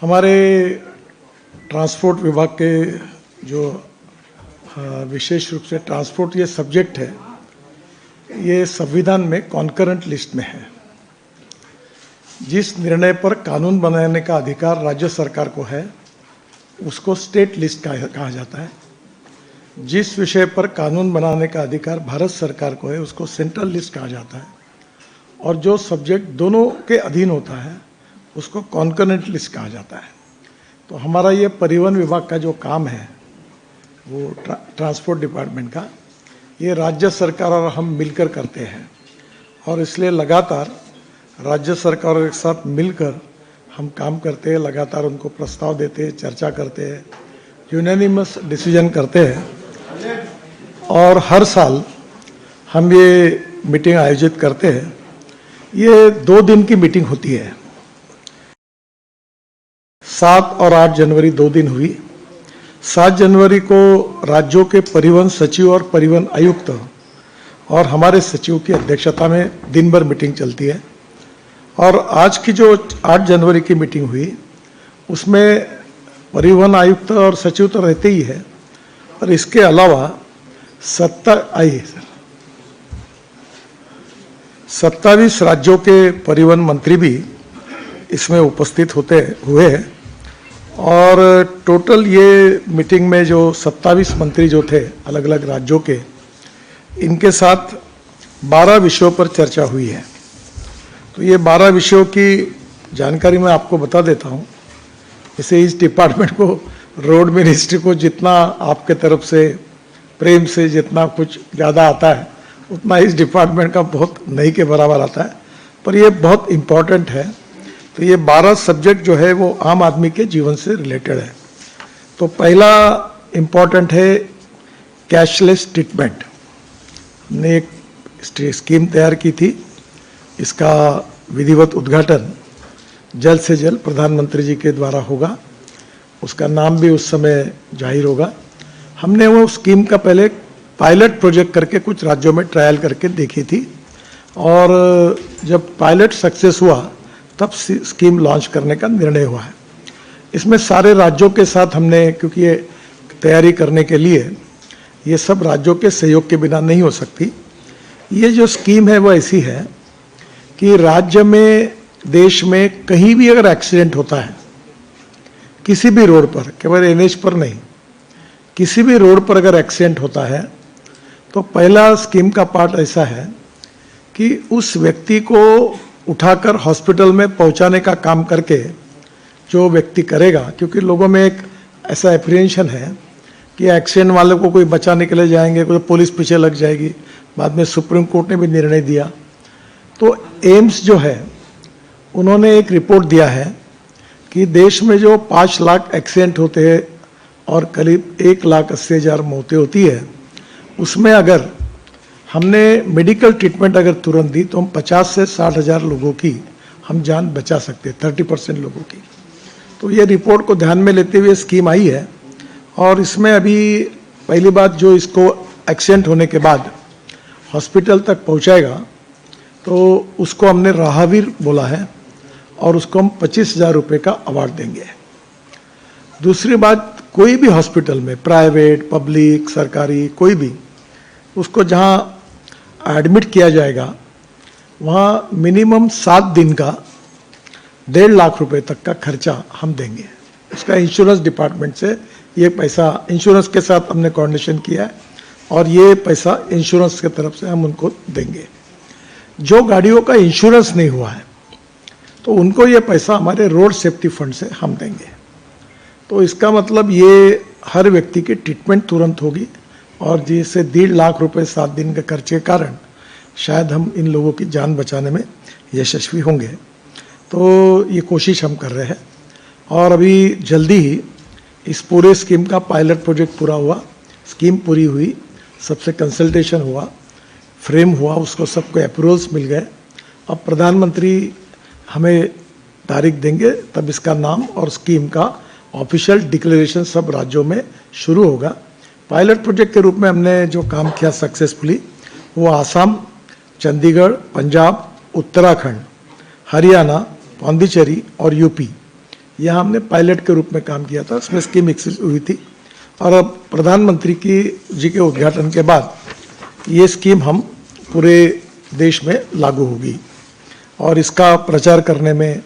हमारे ट्रांसपोर्ट विभाग के जो विशेष रूप से ट्रांसपोर्ट ये सब्जेक्ट है, ये संविधान में कॉन्करेंट लिस्ट में है। जिस निर्णय पर कानून बनाने का अधिकार राज्य सरकार को है उसको स्टेट लिस्ट कहा जाता है। जिस विषय पर कानून बनाने का अधिकार भारत सरकार को है उसको सेंट्रल लिस्ट कहा जाता है। और जो सब्जेक्ट दोनों के अधीन होता है उसको कॉन्करेंट लिस्ट कहा जाता है। तो हमारा ये परिवहन विभाग का जो काम है वो ट्रांसपोर्ट डिपार्टमेंट का, ये राज्य सरकार और हम मिलकर करते हैं। और इसलिए लगातार राज्य सरकार के साथ मिलकर हम काम करते हैं, लगातार उनको प्रस्ताव देते हैं, चर्चा करते हैं, यूनानिमस डिसीजन करते हैं। और हर साल हम ये मीटिंग आयोजित करते हैं। ये 2 दिन की मीटिंग होती है, 7 और 8 जनवरी 2 दिन हुई। 7 जनवरी को राज्यों के परिवहन सचिव और परिवहन आयुक्त और हमारे सचिव की अध्यक्षता में दिन भर मीटिंग चलती है। और आज की जो 8 जनवरी की मीटिंग हुई उसमें परिवहन आयुक्त और सचिव तो रहते ही है, और इसके अलावा 27 राज्यों के परिवहन मंत्री भी इसमें उपस्थित हुए हैं। और टोटल ये मीटिंग में जो 27 मंत्री जो थे अलग अलग राज्यों के, इनके साथ 12 विषयों पर चर्चा हुई है। तो ये 12 विषयों की जानकारी मैं आपको बता देता हूँ। इसे इस डिपार्टमेंट को, रोड मिनिस्ट्री को जितना आपके तरफ से प्रेम से जितना कुछ ज़्यादा आता है उतना इस डिपार्टमेंट का बहुत नहीं के बराबर आता है, पर ये बहुत इम्पॉर्टेंट है। तो ये 12 सब्जेक्ट जो है वो आम आदमी के जीवन से रिलेटेड है। तो पहला इम्पॉर्टेंट है कैशलेस ट्रीटमेंट। हमने एक स्कीम तैयार की थी, इसका विधिवत उद्घाटन जल्द से जल्द प्रधानमंत्री जी के द्वारा होगा। उसका नाम भी उस समय जाहिर होगा। हमने वो स्कीम का पहले पायलट प्रोजेक्ट करके कुछ राज्यों में ट्रायल करके देखी थी, और जब पायलट सक्सेस हुआ तब स्कीम लॉन्च करने का निर्णय हुआ है। इसमें सारे राज्यों के साथ हमने, क्योंकि ये तैयारी करने के लिए ये सब राज्यों के सहयोग के बिना नहीं हो सकती। ये जो स्कीम है वो ऐसी है कि राज्य में, देश में कहीं भी अगर एक्सीडेंट होता है, किसी भी रोड पर, केवल एनएच पर नहीं, किसी भी रोड पर अगर एक्सीडेंट होता है तो पहला स्कीम का पार्ट ऐसा है कि उस व्यक्ति को उठाकर हॉस्पिटल में पहुंचाने का काम करके जो व्यक्ति करेगा, क्योंकि लोगों में एक ऐसा एप्रीहेंशन है कि एक्सीडेंट वाले को कोई बचाने के लिए जाएंगे, कोई पुलिस पीछे लग जाएगी। बाद में सुप्रीम कोर्ट ने भी निर्णय दिया। तो एम्स जो है उन्होंने एक रिपोर्ट दिया है कि देश में जो 5 लाख एक्सीडेंट होते हैं और करीब 1,80,000 मौतें होती है, उसमें अगर हमने मेडिकल ट्रीटमेंट अगर तुरंत दी तो हम 50 से 60 हज़ार लोगों की हम जान बचा सकते हैं, 30% लोगों की। तो ये रिपोर्ट को ध्यान में लेते हुए स्कीम आई है। और इसमें अभी पहली बात, जो इसको एक्सीडेंट होने के बाद हॉस्पिटल तक पहुंचाएगा तो उसको हमने राहवीर बोला है, और उसको हम 25,000 रुपये का अवार्ड देंगे। दूसरी बात, कोई भी हॉस्पिटल में, प्राइवेट, पब्लिक, सरकारी, कोई भी, उसको जहाँ एडमिट किया जाएगा वहाँ मिनिमम 7 दिन का 1.5 लाख रुपए तक का खर्चा हम देंगे। उसका इंश्योरेंस डिपार्टमेंट से ये पैसा, इंश्योरेंस के साथ हमने कोऑर्डिनेशन किया है, और ये पैसा इंश्योरेंस की तरफ से हम उनको देंगे। जो गाड़ियों का इंश्योरेंस नहीं हुआ है तो उनको ये पैसा हमारे रोड सेफ्टी फंड से हम देंगे। तो इसका मतलब ये हर व्यक्ति की ट्रीटमेंट तुरंत होगी, और जिससे 1.5 लाख रुपए 7 दिन के खर्चे के कारण शायद हम इन लोगों की जान बचाने में यशस्वी होंगे। तो ये कोशिश हम कर रहे हैं। और अभी जल्दी ही इस पूरे स्कीम का पायलट प्रोजेक्ट पूरा हुआ, स्कीम पूरी हुई, सबसे कंसल्टेशन हुआ, फ्रेम हुआ, उसको सबको अप्रूवल्स मिल गए। अब प्रधानमंत्री हमें तारीख देंगे, तब इसका नाम और स्कीम का ऑफिशियल डिक्लेरेशन सब राज्यों में शुरू होगा। पायलट प्रोजेक्ट के रूप में हमने जो काम किया सक्सेसफुली, वो आसाम, चंडीगढ़, पंजाब, उत्तराखंड, हरियाणा, पांडिचेरी और यूपी, यहाँ हमने पायलट के रूप में काम किया था, उसमें स्कीम विकसित हुई थी और अब प्रधानमंत्री जी के उद्घाटन के बाद ये स्कीम हम पूरे देश में लागू होगी और इसका प्रचार करने में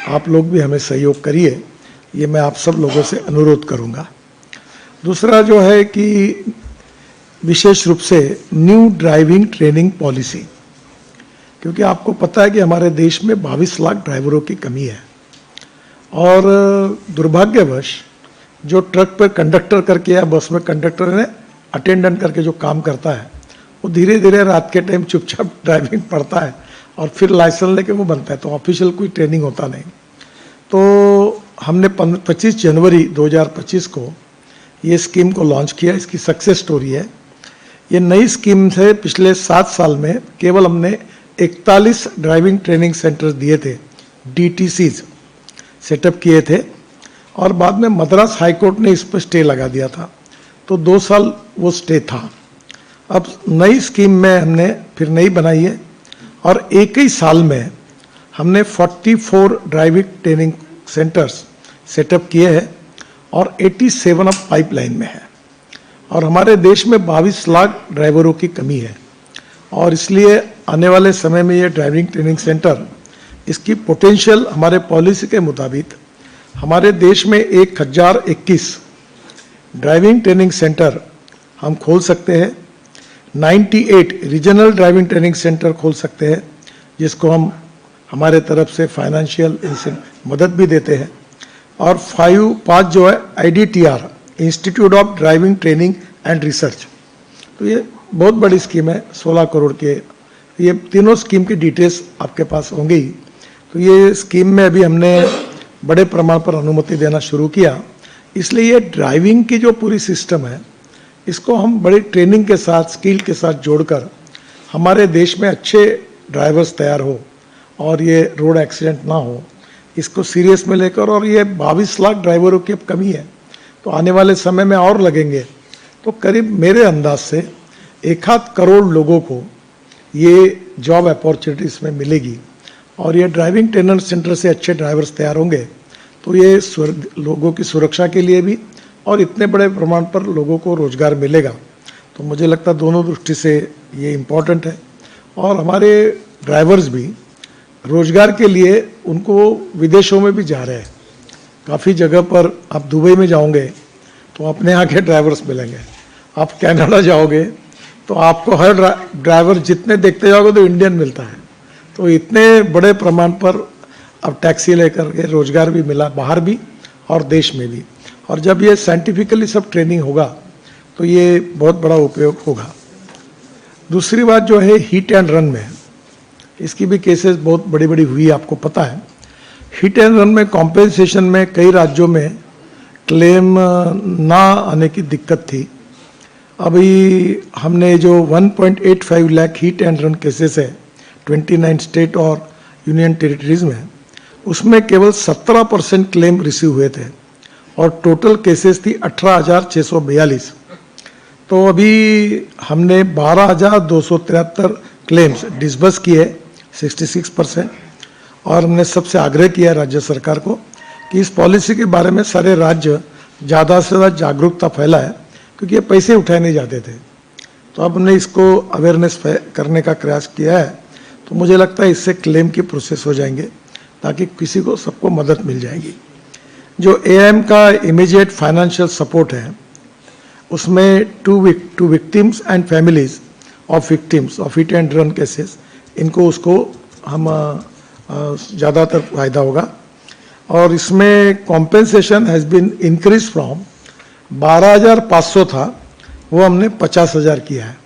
आप लोग भी हमें सहयोग करिए, ये मैं आप सब लोगों से अनुरोध करूंगा। दूसरा जो है कि विशेष रूप से न्यू ड्राइविंग ट्रेनिंग पॉलिसी, क्योंकि आपको पता है कि हमारे देश में 22 लाख ड्राइवरों की कमी है और दुर्भाग्यवश जो ट्रक पर कंडक्टर करके या बस में कंडक्टर ने अटेंडेंट करके जो काम करता है वो धीरे धीरे रात के टाइम चुपचाप ड्राइविंग पढ़ता है और फिर लाइसेंस लेके वो बनता है, तो ऑफिशियल कोई ट्रेनिंग होता नहीं। तो हमने 25 जनवरी 2025 को ये स्कीम को लॉन्च किया। इसकी सक्सेस स्टोरी है। ये नई स्कीम से पिछले 7 साल में केवल हमने 41 ड्राइविंग ट्रेनिंग सेंटर दिए थे, DTCs सेटअप किए थे और बाद में मद्रास हाई कोर्ट ने इस पर स्टे लगा दिया था, तो 2 साल वो स्टे था। अब नई स्कीम में हमने फिर नई बनाई है और एक ही साल में हमने 44 ड्राइविंग ट्रेनिंग सेंटर्स सेटअप किए हैं और 87 अब पाइपलाइन में है और हमारे देश में 22 लाख ड्राइवरों की कमी है और इसलिए आने वाले समय में ये ड्राइविंग ट्रेनिंग सेंटर, इसकी पोटेंशियल हमारे पॉलिसी के मुताबिक हमारे देश में 1021 ड्राइविंग ट्रेनिंग सेंटर हम खोल सकते हैं, 98 रीजनल ड्राइविंग ट्रेनिंग सेंटर खोल सकते हैं जिसको हम हमारे तरफ से फाइनेंशियल मदद भी देते हैं और 5 जो है IDTR institute of driving training and research. तो ये बहुत बड़ी स्कीम है, 16 करोड़ के। ये तीनों स्कीम की डिटेल्स आपके पास होंगी ही। तो ये स्कीम में अभी हमने बड़े प्रमाण पर अनुमति देना शुरू किया, इसलिए ये ड्राइविंग की जो पूरी सिस्टम है इसको हम बड़ी ट्रेनिंग के साथ, स्किल के साथ जोड़कर हमारे देश में अच्छे ड्राइवर्स तैयार हो और ये रोड एक्सीडेंट ना हो, इसको सीरियस में लेकर, और ये 22 लाख ड्राइवरों की अब कमी है तो आने वाले समय में और लगेंगे, तो करीब मेरे अंदाज से 1 करोड़ लोगों को ये जॉब अपॉर्चुनिटीज में मिलेगी और ये ड्राइविंग ट्रेनर सेंटर से अच्छे ड्राइवर्स तैयार होंगे तो ये लोगों की सुरक्षा के लिए भी और इतने बड़े प्रमाण पर लोगों को रोजगार मिलेगा। तो मुझे लगता है दोनों दृष्टि से ये इम्पोर्टेंट है और हमारे ड्राइवर्स भी रोजगार के लिए उनको विदेशों में भी जा रहे हैं। काफ़ी जगह पर आप दुबई में जाओगे तो अपने यहाँ के ड्राइवर्स मिलेंगे, आप कनाडा जाओगे तो आपको हर ड्राइवर जितने देखते जाओगे तो इंडियन मिलता है। तो इतने बड़े प्रमाण पर अब टैक्सी लेकर के रोजगार भी मिला बाहर भी और देश में भी, और जब ये साइंटिफिकली सब ट्रेनिंग होगा तो ये बहुत बड़ा उपयोग होगा। दूसरी बात जो है हिट एंड रन में, इसकी भी केसेस बहुत बड़ी बड़ी हुई, आपको पता है। हिट एंड रन में कॉम्पेंसेशन में कई राज्यों में क्लेम ना आने की दिक्कत थी। अभी हमने जो 1.85 lakh hit and run cases है 29 स्टेट और यूनियन टेरिटरीज में, उसमें केवल 17% क्लेम रिसीव हुए थे और टोटल केसेस थी 18,642। तो अभी हमने 12,273 क्लेम्स डिसबर्स किए, 66%, और हमने सबसे आग्रह किया राज्य सरकार को कि इस पॉलिसी के बारे में सारे राज्य ज़्यादा से ज़्यादा जागरूकता फैलाए, क्योंकि ये पैसे उठाए नहीं जाते थे। तो अब हमने इसको अवेयरनेस करने का प्रयास किया है, तो मुझे लगता है इससे क्लेम की प्रोसेस हो जाएंगे ताकि किसी को, सबको मदद मिल जाएगी। जो AIM का इमीडिएट फाइनेंशियल सपोर्ट है उसमें to victims and families of victims of hit and run cases, इनको उसको हम ज़्यादातर फायदा होगा। और इसमें compensation has been increase from 12,500 था, वो हमने 50,000 किया है।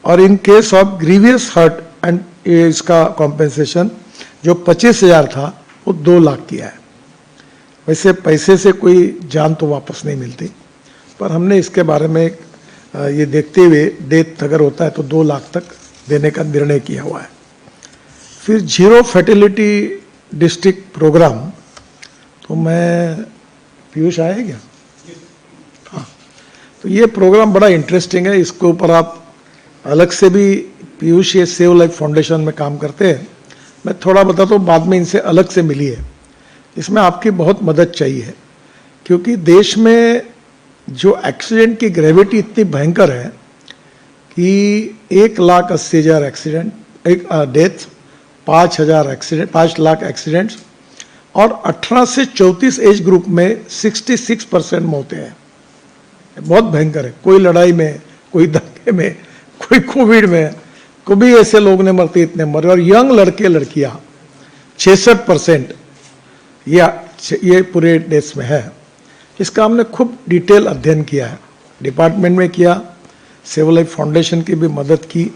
और in case of grievous hurt and इसका कॉम्पेंसेशन जो 25,000 था वो 2 लाख किया है। वैसे पैसे से कोई जान तो वापस नहीं मिलती, पर हमने इसके बारे में ये देखते हुए डेथ अगर होता है तो 2 लाख तक देने का निर्णय किया हुआ है। फिर जीरो फर्टिलिटी डिस्ट्रिक्ट प्रोग्राम, तो मैं पीयूष आए क्या? हाँ, तो ये प्रोग्राम बड़ा इंटरेस्टिंग है। इसके ऊपर आप अलग से भी, पीयूष ये सेव लाइफ फाउंडेशन में काम करते हैं, मैं थोड़ा बताता हूँ, बाद में इनसे अलग से मिली है। इसमें आपकी बहुत मदद चाहिए, क्योंकि देश में जो एक्सीडेंट की ग्रेविटी इतनी भयंकर है कि 1,80,000 एक्सीडेंट, एक डेथ, 5,000 एक्सीडेंट, 5 लाख एक्सीडेंट्स, और 18 से 34 एज ग्रुप में 66% मौतें हैं। बहुत भयंकर है। कोई लड़ाई में, कोई दंगे में, कोई कोविड में, कभी ऐसे लोग ने मरते इतने मरे। और यंग लड़के लड़कियां 66% ये पूरे देश में है। इसका हमने खूब डिटेल अध्ययन किया है, डिपार्टमेंट में किया, सिविल लाइफ फाउंडेशन की भी मदद की,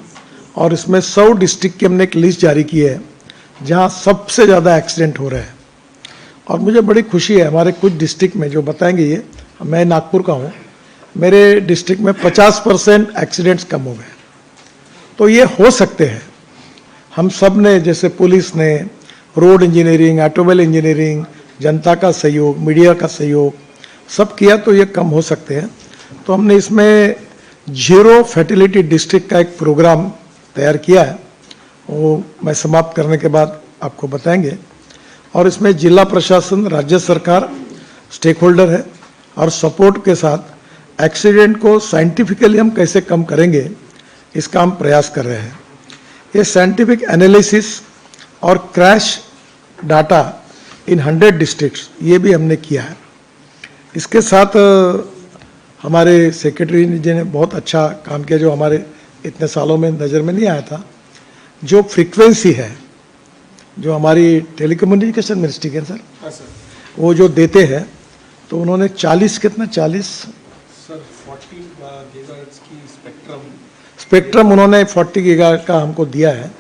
और इसमें 100 डिस्ट्रिक्ट की हमने एक लिस्ट जारी की है जहां सबसे ज़्यादा एक्सीडेंट हो रहे हैं। और मुझे बड़ी खुशी है, हमारे कुछ डिस्ट्रिक्ट में जो बताएंगे ये, मैं नागपुर का हूँ, मेरे डिस्ट्रिक्ट में 50% एक्सीडेंट्स कम हो गए। तो ये हो सकते हैं। हम सब ने, जैसे पुलिस ने, रोड इंजीनियरिंग, ऑटोमोबाइल इंजीनियरिंग, जनता का सहयोग, मीडिया का सहयोग, सब किया तो ये कम हो सकते हैं। तो हमने इसमें जीरो फैटिलिटी डिस्ट्रिक्ट का एक प्रोग्राम तैयार किया है, वो मैं समाप्त करने के बाद आपको बताएंगे। और इसमें जिला प्रशासन, राज्य सरकार स्टेक होल्डर है, और सपोर्ट के साथ एक्सीडेंट को साइंटिफिकली हम कैसे कम करेंगे, इसका हम प्रयास कर रहे हैं। ये साइंटिफिक एनालिसिस और क्रैश डाटा इन 100 डिस्ट्रिक्ट्स, ये भी हमने किया है। इसके साथ हमारे सेक्रेटरी जी ने बहुत अच्छा काम किया, जो हमारे इतने सालों में नज़र में नहीं आया था। जो फ्रीक्वेंसी है, जो हमारी टेलीकम्युनिकेशन मिनिस्ट्री के सर, वो जो देते हैं, तो उन्होंने 40 कितना 40 सर 40 गीगाहर्ट्ज की स्पेक्ट्रम उन्होंने 40 गीगाहर्ट्ज का हमको दिया है।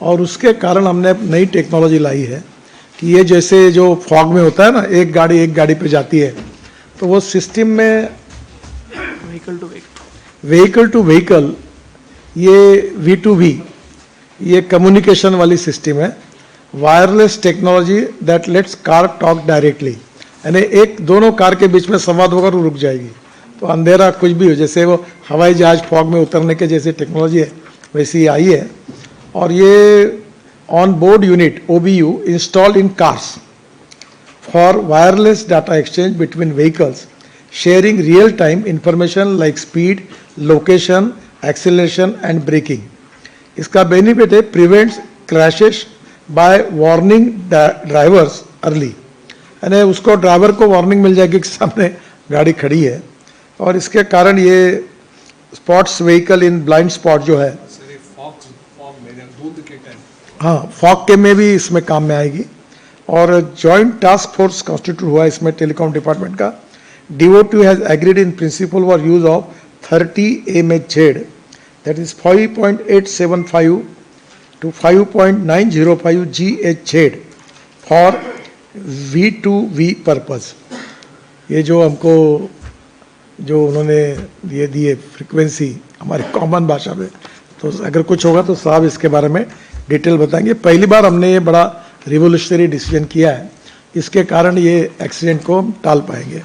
और उसके कारण हमने नई टेक्नोलॉजी लाई है कि ये जैसे जो फॉग में होता है ना, एक गाड़ी पे जाती है, तो वो सिस्टम में व्हीकल टू व्हीकल, ये V2V, ये कम्युनिकेशन वाली सिस्टम है, wireless technology that let's car talk directly, यानी एक दोनों कार के बीच में संवाद होकर रुक जाएगी। तो अंधेरा कुछ भी हो, जैसे वो हवाई जहाज फॉग में उतरने के जैसी टेक्नोलॉजी है, वैसी आई है। और ये on board unit OBU installed in cars for wireless data exchange between vehicles, sharing real time information like speed, location, acceleration and braking. इसका बेनिफिट है prevents crashes by warning drivers early, यानी उसको driver को warning मिल जाएगी कि सामने गाड़ी खड़ी है। और इसके कारण ये spots vehicle in blind spot जो है, हाँ, फॉग के में भी इसमें काम में आएगी। और जॉइंट टास्क फोर्स कॉन्स्टिट्यूट हुआ इसमें टेलीकॉम डिपार्टमेंट का। DOT has agreed in principle for use of 30 AMHZ, that is 5.875 to 5.905 GHz for V2V purpose. ये जो हमको जो उन्होंने ये दिए फ्रीक्वेंसी हमारी कॉमन भाषा में, तो अगर कुछ होगा तो साहब इसके बारे में डिटेल बताएंगे। पहली बार हमने ये बड़ा रिवोल्यूशनरी डिसीजन किया है, इसके कारण ये एक्सीडेंट को हम टाल पाएंगे।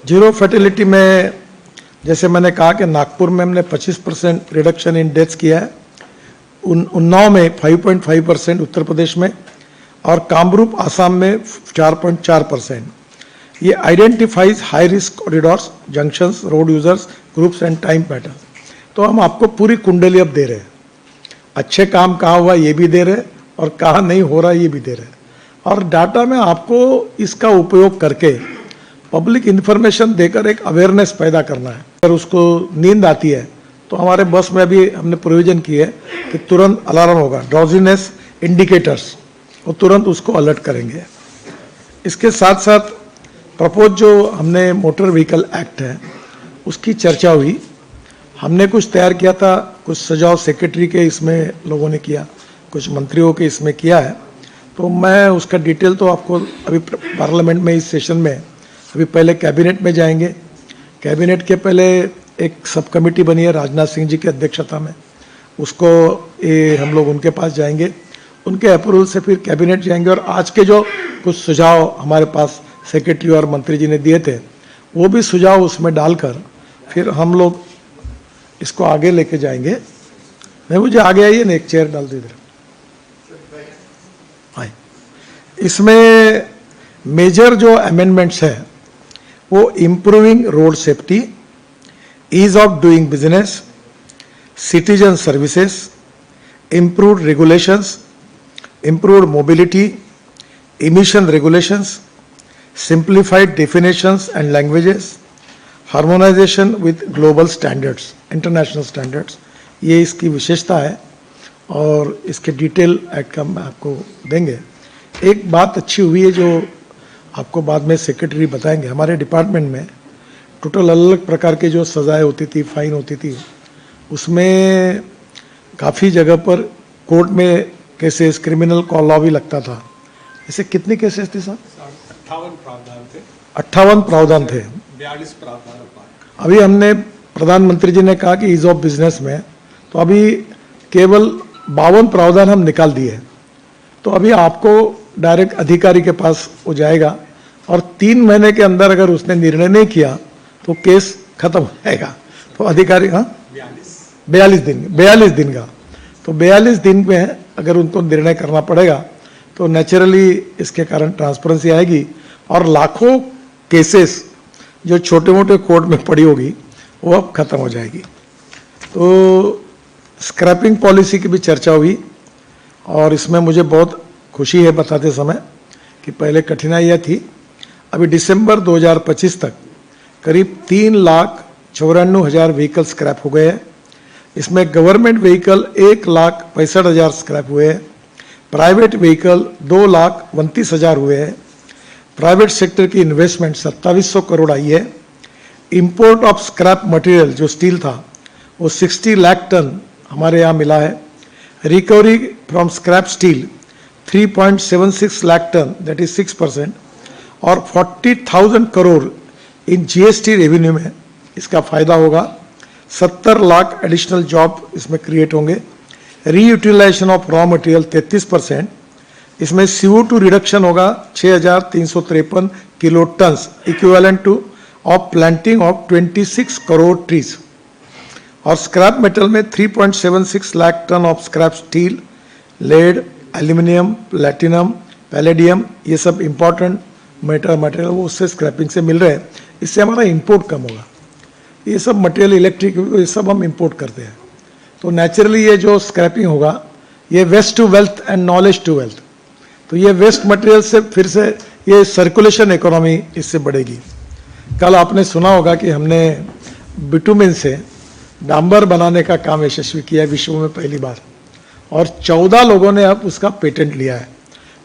जीरो फर्टिलिटी में जैसे मैंने कहा कि नागपुर में हमने 25% रिडक्शन इन डेथ्स किया है, उन्नाव में 5.5%, उत्तर प्रदेश में, और कामरूप आसाम में 4.4%। ये identifies high risk corridors, junctions, road users, groups and time pattern. तो हम आपको पूरी कुंडली अब दे रहे हैं, अच्छे काम कहाँ हुआ ये भी दे रहे हैं, और कहाँ नहीं हो रहा ये भी दे रहे हैं। और डाटा में आपको इसका उपयोग करके पब्लिक इन्फॉर्मेशन देकर एक अवेयरनेस पैदा करना है। अगर उसको नींद आती है तो हमारे बस में भी हमने प्रोविजन की है कि तुरंत अलार्म होगा, ड्रॉजीनेस इंडिकेटर्स, वो तुरंत उसको अलर्ट करेंगे। इसके साथ साथ प्रपोज जो हमने मोटर व्हीकल एक्ट है उसकी चर्चा हुई, हमने कुछ तैयार किया था, कुछ सुझाव सेक्रेटरी के इसमें लोगों ने किया, कुछ मंत्रियों के इसमें किया है। तो मैं उसका डिटेल तो आपको अभी पार्लियामेंट में इस सेशन में, अभी पहले कैबिनेट में जाएंगे। कैबिनेट के पहले एक सब कमेटी बनी है राजनाथ सिंह जी की अध्यक्षता में, उसको ये हम लोग उनके पास जाएंगे, उनके अप्रूवल से फिर कैबिनेट जाएंगे। और आज के जो कुछ सुझाव हमारे पास सेक्रेटरी और मंत्री जी ने दिए थे, वो भी सुझाव उसमें डालकर फिर हम लोग इसको आगे लेके जाएंगे। मैं मुझे आगे आइए ना, एक चेयर डाल दीजिए। इसमें मेजर जो अमेंडमेंट्स है वो improving road safety, ease of doing business, citizen services, improved regulations, improved mobility, emission regulations, simplified definitions and languages, harmonization with global standards, international standards, ये इसकी विशेषता है और इसके डिटेल आउटकम आपको देंगे। एक बात अच्छी हुई है जो आपको बाद में सेक्रेटरी बताएंगे, हमारे डिपार्टमेंट में टोटल अलग अलग प्रकार के जो सजाएं होती थी, फाइन होती थी, उसमें काफ़ी जगह पर कोर्ट में केसेस, क्रिमिनल लॉ भी लगता था। ऐसे कितने केसेस थे सर? 58 प्रावधान थे। 58 प्रावधान थे। 42 प्रावधान। अभी हमने प्रधानमंत्री जी ने कहा कि ईज ऑफ बिजनेस में तो अभी केवल 52 प्रावधान हम निकाल दिए। तो अभी आपको डायरेक्ट अधिकारी के पास वो जाएगा और 3 महीने के अंदर अगर उसने निर्णय नहीं किया तो केस खत्म हो जाएगा। तो अधिकारी 42 दिन का, तो 42 दिन में अगर उनको निर्णय करना पड़ेगा तो नेचुरली इसके कारण ट्रांसपेरेंसी आएगी और लाखों केसेस जो छोटे मोटे कोर्ट में पड़ी होगी वो अब खत्म हो जाएगी। तो स्क्रैपिंग पॉलिसी की भी चर्चा हुई और इसमें मुझे बहुत खुशी है बताते समय कि पहले कठिनाइयाँ थी, अभी दिसंबर 2025 तक करीब 3,94,000 व्हीकल स्क्रैप हो गए हैं। इसमें गवर्नमेंट व्हीकल 1,65,000 स्क्रैप हुए हैं, प्राइवेट व्हीकल 2,29,000 हुए हैं, प्राइवेट सेक्टर की इन्वेस्टमेंट 2700 करोड़ आई है, इंपोर्ट ऑफ स्क्रैप मटेरियल जो स्टील था वो 60 लाख टन हमारे यहाँ मिला है, recovery from scrap steel 3.76 lakh tonne that is 6% और 40,000 करोड़ इन जीएसटी रेवेन्यू में इसका फायदा होगा। 70 लाख एडिशनल जॉब इसमें क्रिएट होंगे। रीयूटिलाइजेशन ऑफ रॉ मटेरियल 33%, इसमें CO2 रिडक्शन होगा 6,353 kilo tonnes equivalent to of planting of 26 crore trees. और स्क्रैप मेटल में 3.76 lakh tonne of scrap steel, lead, aluminium, platinum, palladium, ये सब इंपॉर्टेंट मटेरियल वो उससे स्क्रैपिंग से मिल रहे हैं। इससे हमारा इंपोर्ट कम होगा। ये सब मटेरियल इलेक्ट्रिक ये सब हम इंपोर्ट करते हैं, तो नेचुरली ये जो स्क्रैपिंग होगा ये waste to wealth and knowledge to wealth, तो ये वेस्ट मटेरियल से फिर से ये सर्कुलेशन इकोनॉमी इससे बढ़ेगी। कल आपने सुना होगा कि हमने बिटुमिन से डांबर बनाने का काम यशस्वी किया है विश्व में पहली बार और 14 लोगों ने अब उसका पेटेंट लिया है।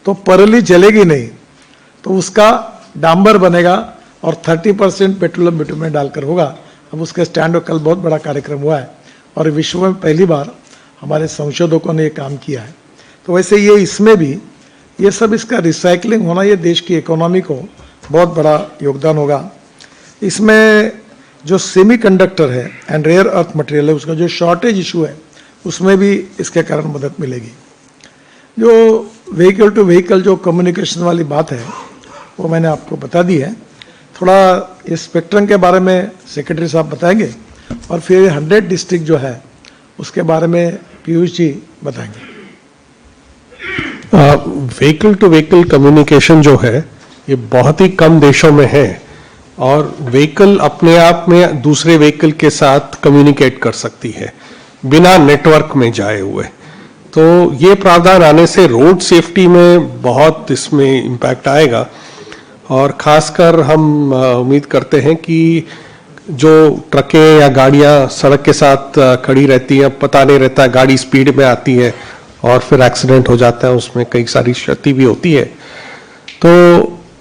तो परली जलेगी नहीं, तो उसका डांबर बनेगा और 30% पेट्रोलियम बिटुमिन डालकर होगा। अब उसके स्टैंड और कल बहुत बड़ा कार्यक्रम हुआ है और विश्व में पहली बार हमारे संशोधकों ने ये काम किया है। तो वैसे ये इसमें भी ये सब इसका रिसाइकलिंग होना ये देश की इकोनॉमी को बहुत बड़ा योगदान होगा। इसमें जो सेमीकंडक्टर है एंड रेयर अर्थ मटेरियल है उसका जो शॉर्टेज इशू है उसमें भी इसके कारण मदद मिलेगी। जो व्हीकल टू व्हीकल जो कम्युनिकेशन वाली बात है वो मैंने आपको बता दी है। थोड़ा इस स्पेक्ट्रम के बारे में सेक्रेटरी साहब बताएंगे और फिर 100 डिस्ट्रिक्ट जो है उसके बारे में पीयूष जी बताएंगे। व्हीकल टू व्हीकल कम्युनिकेशन जो है ये बहुत ही कम देशों में है और व्हीकल अपने आप में दूसरे व्हीकल के साथ कम्युनिकेट कर सकती है बिना नेटवर्क में जाए हुए। तो ये प्रावधान आने से रोड सेफ्टी में बहुत इसमें इम्पैक्ट आएगा और खासकर हम उम्मीद करते हैं कि जो ट्रकें या गाड़ियां सड़क के साथ खड़ी रहती हैं, पता नहीं रहता गाड़ी स्पीड में आती है और फिर एक्सीडेंट हो जाता है, उसमें कई सारी क्षति भी होती है। तो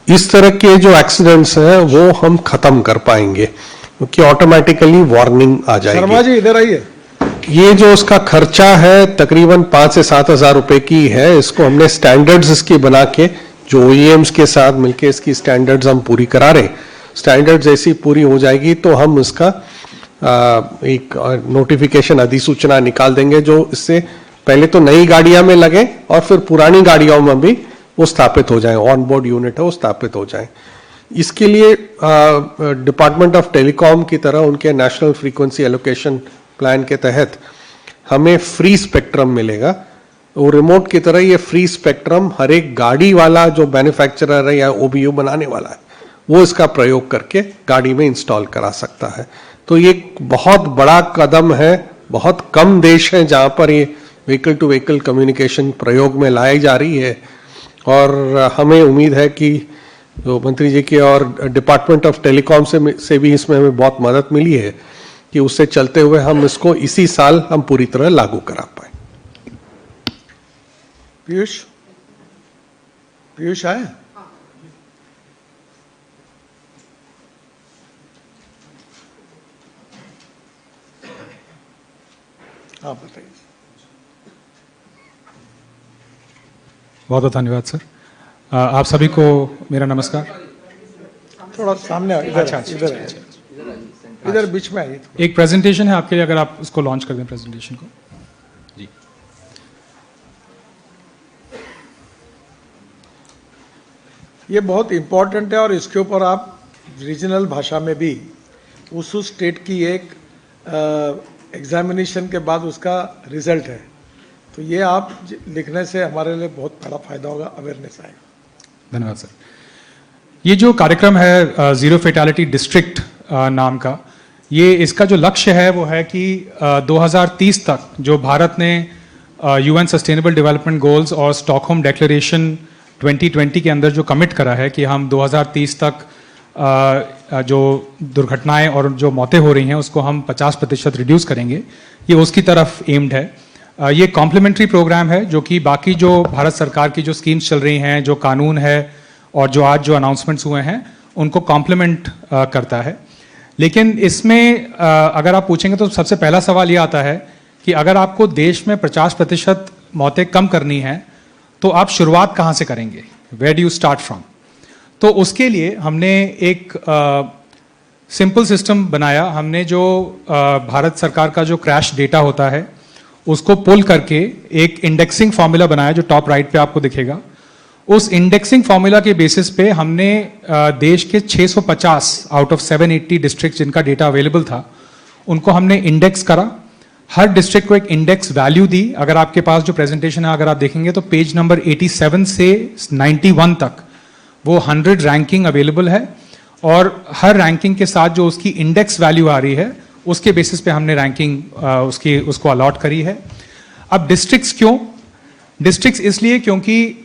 इस तरह के जो एक्सीडेंट्स हैं वो हम खत्म कर पाएंगे क्योंकि ऑटोमेटिकली वार्निंग आ जाएगी। शर्मा जी इधर आइए। ये जो उसका खर्चा है तकरीबन 5 से 7 हजार रुपए की है। इसको हमने स्टैंडर्ड्स इसके बना के जो OEMs के साथ मिलके इसकी स्टैंडर्ड्स हम पूरी करा रहे हैं। स्टैंडर्ड्स ऐसी पूरी हो जाएगी तो हम इसका एक नोटिफिकेशन अधिसूचना निकाल देंगे जो इससे पहले तो नई गाड़ियां में लगे और फिर पुरानी गाड़ियों में भी वो स्थापित हो जाए, ऑन बोर्ड यूनिट है वो स्थापित हो जाए। इसके लिए डिपार्टमेंट ऑफ टेलीकॉम की तरह उनके नेशनल फ्रीक्वेंसी एलोकेशन प्लान के तहत हमें फ्री स्पेक्ट्रम मिलेगा वो रिमोट की तरह ये फ्री स्पेक्ट्रम हर एक गाड़ी वाला जो मैन्युफैक्चरर है या ओबीयू बनाने वाला है वो इसका प्रयोग करके गाड़ी में इंस्टॉल करा सकता है। तो ये एक बहुत बड़ा कदम है। बहुत कम देश हैं जहां पर ये व्हीकल टू व्हीकल कम्युनिकेशन प्रयोग में लाई जा रही है और हमें उम्मीद है कि जो मंत्री जी की और डिपार्टमेंट ऑफ टेलीकॉम से भी इसमें हमें बहुत मदद मिली है कि उससे चलते हुए हम इसको इसी साल हम पूरी तरह लागू करा पाए। पीयूष पीयूष आए? आप बताइए। बहुत बहुत धन्यवाद सर। आप सभी को मेरा नमस्कार। थोड़ा सामने आ, इधर अच्छा, इधर इधर बीच में आइए। एक प्रेजेंटेशन है आपके लिए, अगर आप उसको लॉन्च कर दें प्रेजेंटेशन को। जी, ये बहुत इम्पोर्टेंट है और इसके ऊपर आप रीजनल भाषा में भी उस स्टेट की एक एग्जामिनेशन के बाद उसका रिजल्ट है, तो ये आप लिखने से हमारे लिए बहुत बड़ा फायदा होगा, अवेयरनेस आएगा। धन्यवाद सर। ये जो कार्यक्रम है जीरो फेटालिटी डिस्ट्रिक्ट नाम का, ये इसका जो लक्ष्य है वो है कि 2030 तक जो भारत ने यूएन सस्टेनेबल डेवलपमेंट गोल्स और स्टॉकहोम डिक्लेरेशन 2020 के अंदर जो कमिट करा है कि हम 2030 तक जो दुर्घटनाएं और जो मौतें हो रही हैं उसको हम 50% रिड्यूस करेंगे, ये उसकी तरफ एम्ड है। ये कॉम्प्लीमेंट्री प्रोग्राम है जो कि बाकी जो भारत सरकार की जो स्कीम्स चल रही हैं, जो कानून है और जो आज जो अनाउंसमेंट्स हुए हैं उनको कॉम्प्लीमेंट करता है। लेकिन इसमें अगर आप पूछेंगे तो सबसे पहला सवाल ये आता है कि अगर आपको देश में 50% मौतें कम करनी है तो आप शुरुआत कहाँ से करेंगे? Where do you start from? तो उसके लिए हमने एक सिंपल सिस्टम बनाया। हमने जो भारत सरकार का जो क्रैश डेटा होता है उसको पुल करके एक इंडेक्सिंग फॉर्मूला बनाया जो टॉप राइट पे आपको दिखेगा। उस इंडेक्सिंग फॉर्मूला के बेसिस पे हमने देश के 650 आउट ऑफ 780 डिस्ट्रिक्ट जिनका डेटा अवेलेबल था उनको हमने इंडेक्स करा। हर डिस्ट्रिक्ट को एक इंडेक्स वैल्यू दी। अगर आपके पास जो प्रेजेंटेशन है अगर आप देखेंगे तो पेज नंबर 87 से 91 तक वो 100 रैंकिंग अवेलेबल है और हर रैंकिंग के साथ जो उसकी इंडेक्स वैल्यू आ रही है उसके बेसिस पे हमने रैंकिंग उसको अलॉट करी है। अब डिस्ट्रिक्ट्स क्यों? डिस्ट्रिक्ट्स इसलिए क्योंकि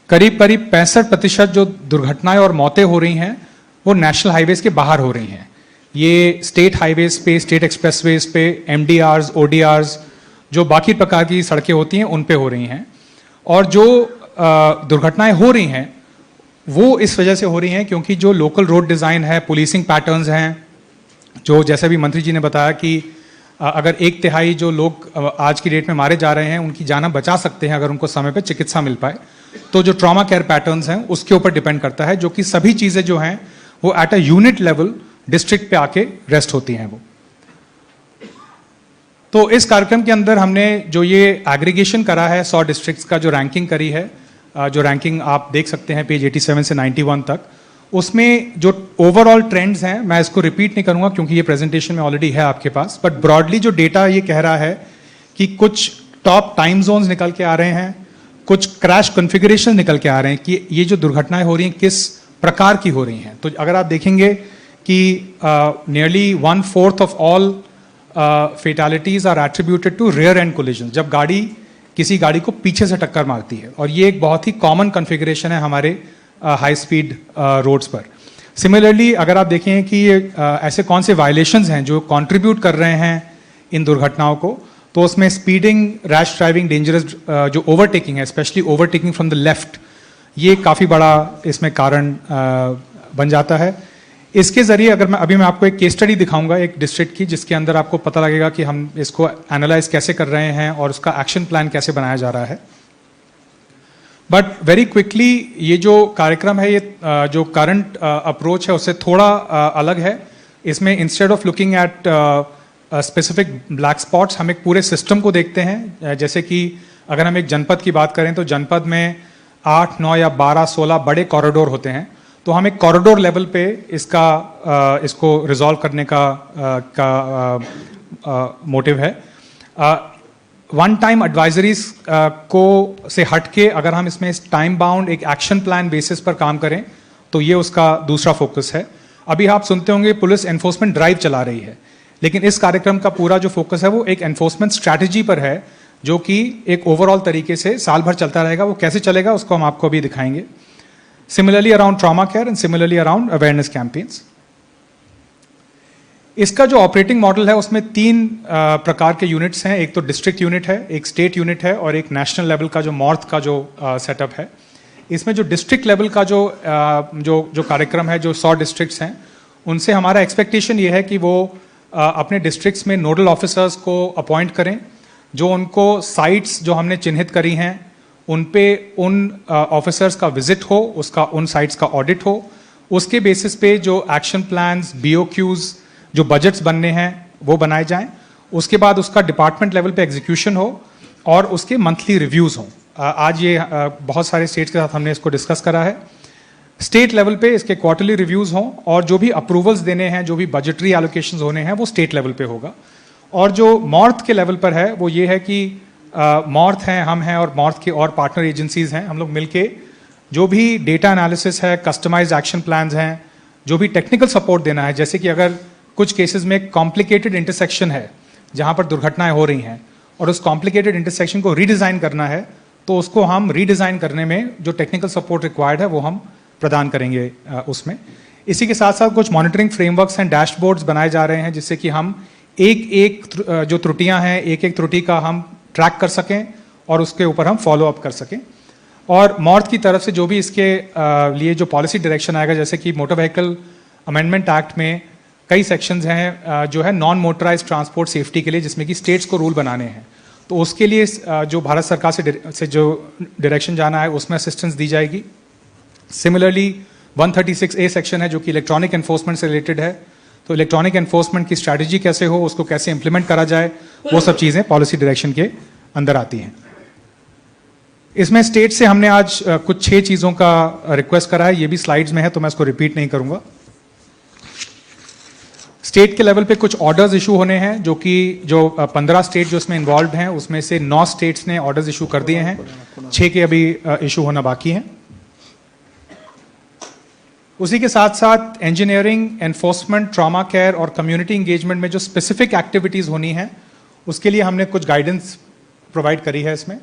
करीब करीब 65% जो दुर्घटनाएं और मौतें हो रही हैं वो नेशनल हाईवेज के बाहर हो रही हैं। ये स्टेट हाईवेज पे, स्टेट एक्सप्रेसवेज पे, एमडीआरस, ओडीआरस, जो बाकी प्रकार की सड़कें होती हैं उन पे हो रही हैं। और जो दुर्घटनाएं हो रही हैं वो इस वजह से हो रही हैं क्योंकि जो लोकल रोड डिज़ाइन है, पुलिसिंग पैटर्न्स हैं, जो जैसे भी मंत्री जी ने बताया कि अगर 1/3 जो लोग आज की डेट में मारे जा रहे हैं उनकी जान बचा सकते हैं अगर उनको समय पर चिकित्सा मिल पाए, तो जो ट्रॉमा केयर पैटर्न्स हैं उसके ऊपर डिपेंड करता है, जो कि सभी चीज़ें जो हैं वो at a unit level district पे आके रेस्ट होती हैं वो। तो इस कार्यक्रम के अंदर हमने जो ये एग्रीगेशन करा है 100 डिस्ट्रिक्ट्स का, जो रैंकिंग करी है, जो रैंकिंग आप देख सकते हैं पेज 87 से 91 तक, उसमें जो ओवरऑल ट्रेंड्स हैं मैं इसको रिपीट नहीं करूंगा क्योंकि ये प्रेजेंटेशन में ऑलरेडी है आपके पास, बट ब्रॉडली जो डेटा ये कह रहा है कि कुछ टॉप टाइम जोन्स निकल के आ रहे हैं, कुछ क्रैश कॉन्फ़िगरेशन निकल के आ रहे हैं कि ये जो दुर्घटनाएं हो रही हैं किस प्रकार की हो रही हैं। तो अगर आप देखेंगे कि nearly 1/4 of all fatalities are attributed to rear end collision, जब गाड़ी किसी गाड़ी को पीछे से टक्कर मारती है, और ये एक बहुत ही कॉमन कॉन्फ़िगरेशन है हमारे हाई स्पीड रोड्स पर। सिमिलरली अगर आप देखें कि ऐसे कौन से वायलेशंस हैं जो कंट्रीब्यूट कर रहे हैं इन दुर्घटनाओं को, तो उसमें स्पीडिंग, रैश ड्राइविंग, डेंजरस जो ओवरटेकिंग है, specially overtaking from the left, ये काफ़ी बड़ा इसमें कारण बन जाता है। इसके ज़रिए अगर मैं आपको एक केस स्टडी दिखाऊंगा एक डिस्ट्रिक्ट की, जिसके अंदर आपको पता लगेगा कि हम इसको एनालाइज कैसे कर रहे हैं और उसका एक्शन प्लान कैसे बनाया जा रहा है। बट वेरी क्विकली ये जो कार्यक्रम है, ये जो करंट अप्रोच है उससे थोड़ा अलग है। इसमें instead of looking at specific black spots, हम एक पूरे सिस्टम को देखते हैं। जैसे कि अगर हम एक जनपद की बात करें तो जनपद में 8, 9 या 12, 16 बड़े कॉरिडोर होते हैं, तो हम एक कॉरिडोर लेवल पे इसको रिजॉल्व करने का मोटिव है। वन टाइम एडवाइजरीज को से हटके अगर हम इसमें टाइम बाउंड एक एक्शन प्लान बेसिस पर काम करें तो ये उसका दूसरा फोकस है। अभी आप सुनते होंगे पुलिस एनफोर्समेंट ड्राइव चला रही है, लेकिन इस कार्यक्रम का पूरा जो फोकस है वो एक एनफोर्समेंट स्ट्रैटेजी पर है, जो कि एक ओवरऑल तरीके से साल भर चलता रहेगा। वो कैसे चलेगा उसको हम आपको अभी दिखाएंगे। Similarly around trauma care and similarly around awareness campaigns. इसका जो ऑपरेटिंग मॉडल है उसमें तीन प्रकार के यूनिट्स हैं। एक तो डिस्ट्रिक्ट यूनिट है, एक स्टेट यूनिट है और एक नेशनल लेवल का जो मॉर्थ का जो सेटअप है। इसमें जो डिस्ट्रिक्ट लेवल का जो कार्यक्रम है, जो 100 डिस्ट्रिक्ट्स हैं, उनसे हमारा एक्सपेक्टेशन ये है कि वो अपने डिस्ट्रिक्ट्स में नोडल ऑफिसर्स को अपॉइंट करें, जो उनको साइट्स जो हमने चिन्हित करी हैं उन पे उन ऑफिसर्स का विजिट हो, उसका उन साइट्स का ऑडिट हो, उसके बेसिस पे जो एक्शन प्लान्स, BOQs, जो बजट्स बनने हैं वो बनाए जाएं। उसके बाद उसका डिपार्टमेंट लेवल पे एग्जीक्यूशन हो और उसके मंथली रिव्यूज़ हों। आज ये बहुत सारे स्टेट्स के साथ हमने इसको डिस्कस करा है। स्टेट लेवल पे इसके क्वार्टरली रिव्यूज़ हों और जो भी अप्रूवल्स देने हैं, जो भी बजटरी एलोकेशंस होने हैं, वो स्टेट लेवल पे होगा। और जो मॉर्थ के लेवल पर है वो ये है कि मॉर्थ हैं, हम हैं और मॉर्थ के और पार्टनर एजेंसीज हैं, हम लोग मिलके जो भी डेटा एनालिसिस है, कस्टमाइज्ड एक्शन प्लान्स हैं, जो भी टेक्निकल सपोर्ट देना है, जैसे कि अगर कुछ केसेस में कॉम्प्लिकेटेड इंटरसेक्शन है जहां पर दुर्घटनाएं हो रही हैं और उस कॉम्प्लिकेटेड इंटरसेक्शन को रीडिज़ाइन करना है, तो उसको हम रीडिज़ाइन करने में जो टेक्निकल सपोर्ट रिक्वायर्ड है वो हम प्रदान करेंगे उसमें। इसी के साथ साथ कुछ मॉनिटरिंग फ्रेमवर्क्स एंड डैशबोर्ड्स बनाए जा रहे हैं, जिससे कि हम एक जो त्रुटियां हैं, एक त्रुटि का हम ट्रैक कर सकें और उसके ऊपर हम फॉलो अप कर सकें। और मॉर्थ की तरफ से जो भी इसके लिए जो पॉलिसी डायरेक्शन आएगा, जैसे कि मोटर व्हीकल अमेंडमेंट एक्ट में कई सेक्शंस हैं जो है नॉन मोटराइज्ड ट्रांसपोर्ट सेफ्टी के लिए, जिसमें कि स्टेट्स को रूल बनाने हैं, तो उसके लिए जो भारत सरकार से जो डायरेक्शन जाना है उसमें असिस्टेंस दी जाएगी। सिमिलरली 136A सेक्शन है जो कि इलेक्ट्रॉनिक एनफोर्समेंट से रिलेटेड है, तो इलेक्ट्रॉनिक एनफोर्समेंट की स्ट्रैटेजी कैसे हो, उसको कैसे इंप्लीमेंट करा जाए, वो सब चीज़ें पॉलिसी डायरेक्शन के अंदर आती हैं। इसमें स्टेट से हमने आज कुछ 6 चीज़ों का रिक्वेस्ट करा है, ये भी स्लाइड्स में है तो मैं इसको रिपीट नहीं करूंगा। स्टेट के लेवल पे कुछ ऑर्डर्स इशू होने हैं, जो कि 15 स्टेट जो इसमें इन्वॉल्व हैं उसमें से 9 स्टेट्स ने ऑर्डर्स इशू कर दिए हैं, 6 के अभी इशू होना बाकी हैं। उसी के साथ साथ इंजीनियरिंग, एनफोर्समेंट, ट्रॉमा केयर और कम्युनिटी इंगेजमेंट में जो स्पेसिफिक एक्टिविटीज़ होनी हैं उसके लिए हमने कुछ गाइडेंस प्रोवाइड करी है इसमें।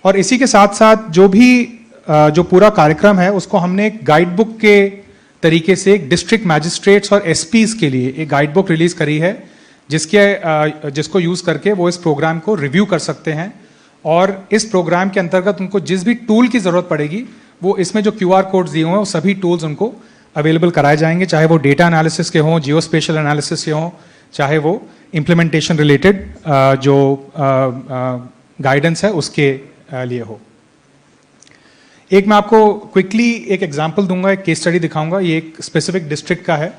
और इसी के साथ साथ जो पूरा कार्यक्रम है उसको हमने एक गाइड बुक के तरीके से एक डिस्ट्रिक्ट मैजिस्ट्रेट्स और SPs के लिए एक गाइड बुक रिलीज करी है, जिसको यूज करके वो इस प्रोग्राम को रिव्यू कर सकते हैं। और इस प्रोग्राम के अंतर्गत उनको जिस भी टूल की जरूरत पड़ेगी वो इसमें जो QR कोड्स दिए हुए हैं वो सभी टूल्स उनको अवेलेबल कराए जाएंगे, चाहे वो डेटा एनालिसिस के हों, जियो स्पेशल एनालिसिस के हों, चाहे वो इम्प्लीमेंटेशन रिलेटेड जो गाइडेंस है उसके लिए हो। एक मैं आपको क्विकली एक एग्जांपल दूंगा, एक केस स्टडी दिखाऊंगा। ये एक स्पेसिफिक डिस्ट्रिक्ट का है।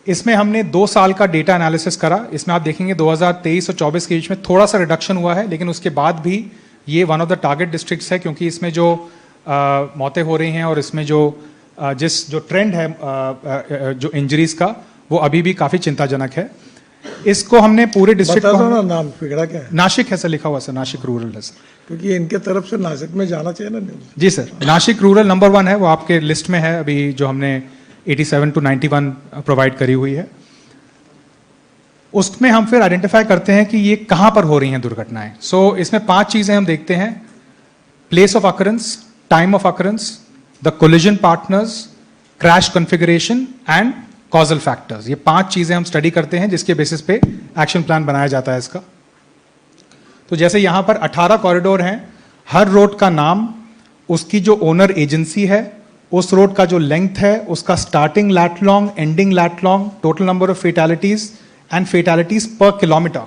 इसमें हमने 2 साल का डेटा एनालिसिस करा। इसमें आप देखेंगे 2023 और 24 के बीच में थोड़ा सा रिडक्शन हुआ है, लेकिन उसके बाद भी ये one of the target districts है, क्योंकि इसमें जो मौतें हो रही हैं और इसमें जो ट्रेंड है जो इंजरीज का, वो अभी भी काफ़ी चिंताजनक है। इसको हमने पूरे डिस्ट्रिक्ट बता दो ना, नाम फिगड़ा क्या है? नासिक है सर, लिखा हुआ सर, नासिक रूरल है सर, क्योंकि इनके तरफ से नासिक में जाना चाहिए ना न्यूज़। जी सर, नासिक रूरल नंबर 1 है, वो आपके लिस्ट में है अभी जो हमने 87 to 91 प्रोवाइड करी हुई है। उसमें हम फिर आइडेंटिफाई करते हैं कि ये कहाँ पर हो रही हैं दुर्घटनाएं। सो इसमें 5 चीज़ें हम देखते हैं: place of occurrence, time of occurrence, the collision partners, crash configuration and causal factors. ये 5 चीजें हम स्टडी करते हैं, जिसके बेसिस पे एक्शन प्लान बनाया जाता है इसका। तो जैसे यहां पर 18 कॉरिडोर हैं, हर रोड का नाम, उसकी जो ओनर एजेंसी है, उस रोड का जो लेंथ है, उसका starting lat long, ending lat long, total number of fatalities and fatalities per kilometre.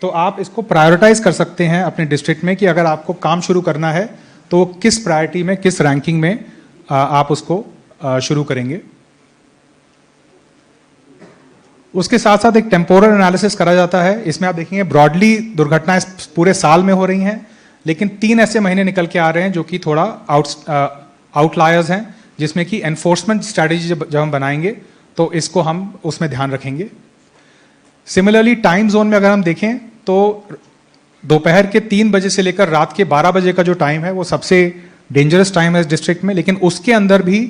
तो आप इसको प्रायोरिटाइज कर सकते हैं अपने डिस्ट्रिक्ट में कि अगर आपको काम शुरू करना है तो किस प्रायोरिटी में, किस रैंकिंग में आप उसको शुरू करेंगे। उसके साथ साथ एक टेम्पोरल एनालिसिस करा जाता है। इसमें आप देखेंगे ब्रॉडली दुर्घटनाएं पूरे साल में हो रही हैं, लेकिन 3 ऐसे महीने निकल के आ रहे हैं जो कि थोड़ा आउटलायर्स हैं, जिसमें कि एनफोर्समेंट स्ट्रैटेजी जब हम बनाएंगे तो इसको हम उसमें ध्यान रखेंगे। सिमिलरली टाइम जोन में अगर हम देखें तो दोपहर के 3 बजे से लेकर रात के 12 बजे का जो टाइम है वो सबसे डेंजरस टाइम है इस डिस्ट्रिक्ट में, लेकिन उसके अंदर भी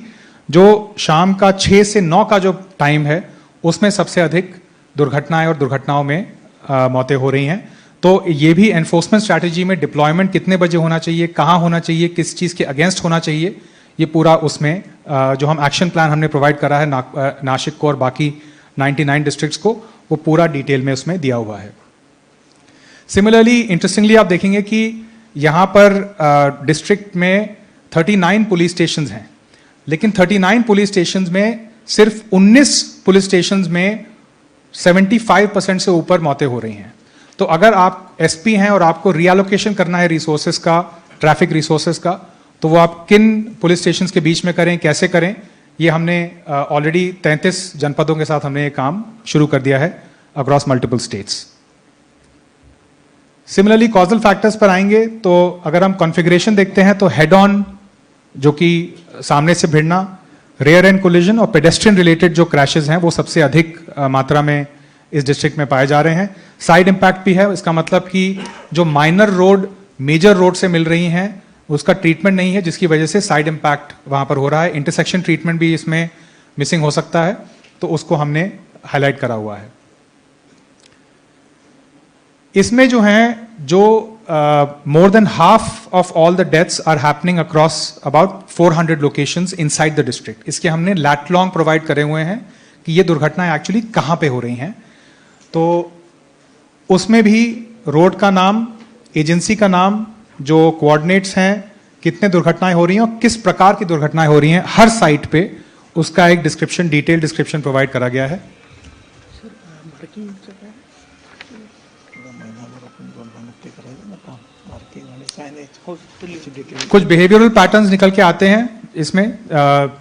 जो शाम का 6 से 9 का जो टाइम है उसमें सबसे अधिक दुर्घटनाएं और दुर्घटनाओं में मौतें हो रही हैं। तो ये भी एनफोर्समेंट स्ट्रैटेजी में डिप्लॉयमेंट कितने बजे होना चाहिए, कहाँ होना चाहिए, किस चीज़ के अगेंस्ट होना चाहिए, ये पूरा उसमें जो हम एक्शन प्लान हमने प्रोवाइड करा है नासिक को और बाकी 99 डिस्ट्रिक्ट्स को, वो पूरा डिटेल में उसमें दिया हुआ है। सिमिलरली इंटरेस्टिंगली आप देखेंगे कि यहाँ पर डिस्ट्रिक्ट में 39 पुलिस स्टेशंस हैं, लेकिन 39 पुलिस स्टेशंस में सिर्फ 19 पुलिस स्टेशंस में 75% से ऊपर मौतें हो रही हैं। तो अगर आप एसपी हैं और आपको रीएलोकेशन करना है रिसोर्सेज का, ट्रैफिक रिसोर्सेज का, तो वो आप किन पुलिस स्टेशंस के बीच में करें, कैसे करें, ये हमने ऑलरेडी 33 जनपदों के साथ हमने ये काम शुरू कर दिया है across multiple states. Similarly causal factors पर आएंगे तो अगर हम कॉन्फ़िगरेशन देखते हैं तो हेड ऑन जो कि सामने से भिड़ना, रेयर एंड कोलिजन और पेडेस्ट्रियन रिलेटेड जो क्रैशेस हैं वो सबसे अधिक मात्रा में इस डिस्ट्रिक्ट में पाए जा रहे हैं। साइड इम्पैक्ट भी है, इसका मतलब कि जो माइनर रोड मेजर रोड से मिल रही हैं उसका ट्रीटमेंट नहीं है, जिसकी वजह से साइड इम्पैक्ट वहां पर हो रहा है। इंटरसेक्शन ट्रीटमेंट भी इसमें मिसिंग हो सकता है, तो उसको हमने हाईलाइट करा हुआ है। इसमें जो है जो more than half of all the deaths are happening across about 400 locations inside the district. इसके हमने लैट लॉन्ग प्रोवाइड करे हुए हैं कि ये दुर्घटनाएं एक्चुअली कहां पे हो रही हैं। तो उसमें भी रोड का नाम, एजेंसी का नाम, जो कोऑर्डिनेट्स हैं, कितने दुर्घटनाएं हो रही हैं और किस प्रकार की दुर्घटनाएं हो रही हैं हर साइट पे, उसका एक डिस्क्रिप्शन, डिटेल डिस्क्रिप्शन प्रोवाइड करा गया है। कुछ बिहेवियरल पैटर्न्स निकल के आते हैं इसमें।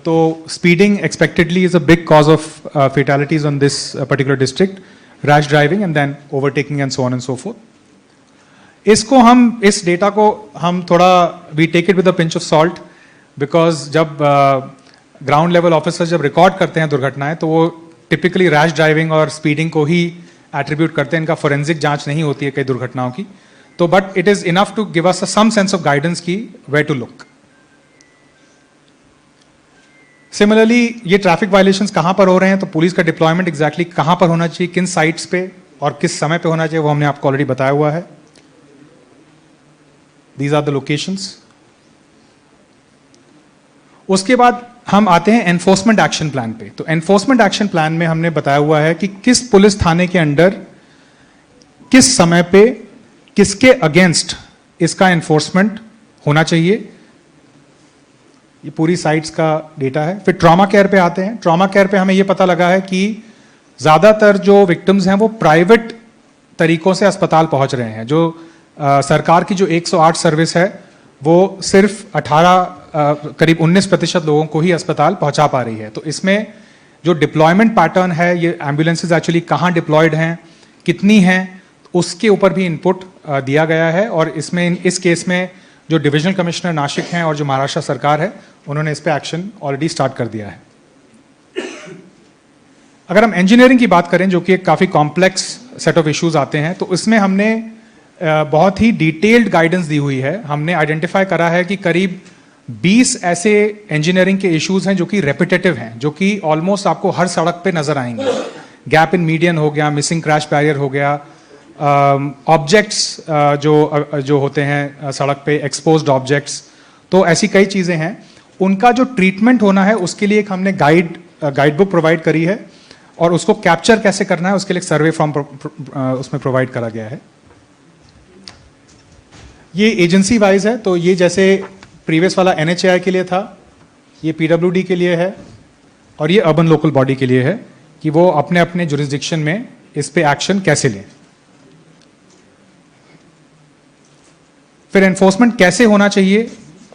तो speeding expectedly is a big cause of fatalities on this particular district, rash driving and then overtaking and so on and so forth. इसको हम, इस डेटा को हम थोड़ा we take it with a pinch of salt, because जब ground level officers जब record करते हैं दुर्घटनाएं तो वो टिपिकली रैश ड्राइविंग और स्पीडिंग को ही एट्रीब्यूट करते हैं, इनका फोरेंसिक जांच नहीं होती है कई दुर्घटनाओं की। तो but it is enough to give us some sense of guidance की वेयर टू लुक। सिमिलरली ये ट्रैफिक वायलेशंस कहां पर हो रहे हैं, तो पुलिस का डिप्लॉयमेंट एग्जैक्टली कहां पर होना चाहिए, किन साइट्स पे और किस समय पे होना चाहिए, वो हमने आपको ऑलरेडी बताया हुआ है। These are the locations. उसके बाद हम आते हैं एनफोर्समेंट एक्शन प्लान पे। तो एनफोर्समेंट एक्शन प्लान में हमने बताया हुआ है कि किस पुलिस थाने के अंडर किस समय पे किसके अगेंस्ट इसका एनफोर्समेंट होना चाहिए। ये पूरी साइट्स का डेटा है। फिर ट्रॉमा केयर पे आते हैं। ट्रॉमा केयर पे हमें ये पता लगा है कि ज्यादातर जो विक्टिम्स हैं वो प्राइवेट तरीकों से अस्पताल पहुंच रहे हैं। जो सरकार की जो 108 सर्विस है वो सिर्फ 18 करीब 19% लोगों को ही अस्पताल पहुंचा पा रही है। तो इसमें जो डिप्लॉयमेंट पैटर्न है, ये एम्बुलेंसेज एक्चुअली कहाँ डिप्लॉयड हैं, कितनी हैं, उसके ऊपर भी इनपुट दिया गया है। और इसमें इस केस में जो डिविजनल कमिश्नर नासिक हैं और जो महाराष्ट्र सरकार है, उन्होंने इस पे एक्शन ऑलरेडी स्टार्ट कर दिया है। अगर हम इंजीनियरिंग की बात करें, जो कि एक काफ़ी कॉम्प्लेक्स सेट ऑफ इश्यूज आते हैं, तो इसमें हमने बहुत ही डिटेल्ड गाइडेंस दी हुई है। हमने आइडेंटिफाई करा है कि करीब 20 ऐसे इंजीनियरिंग के इश्यूज हैं जो कि रेपिटेटिव हैं, जो कि ऑलमोस्ट आपको हर सड़क पे नजर आएंगे। गैप इन मीडियन हो गया, मिसिंग क्रैश बैरियर हो गया, ऑब्जेक्ट्स जो होते हैं सड़क पे, एक्सपोज्ड ऑब्जेक्ट्स, तो ऐसी कई चीज़ें हैं। उनका जो ट्रीटमेंट होना है उसके लिए एक हमने गाइड बुक प्रोवाइड करी है, और उसको कैप्चर कैसे करना है उसके लिए सर्वे फॉर्म उसमें प्रोवाइड करा गया है। ये एजेंसी वाइज है, तो ये जैसे प्रीवियस वाला NHAI के लिए था, ये PWD के लिए है, और ये अर्बन लोकल बॉडी के लिए है कि वो अपने अपने जुरिस्डिक्शन में इस पे एक्शन कैसे लें। फिर एनफोर्समेंट कैसे होना चाहिए,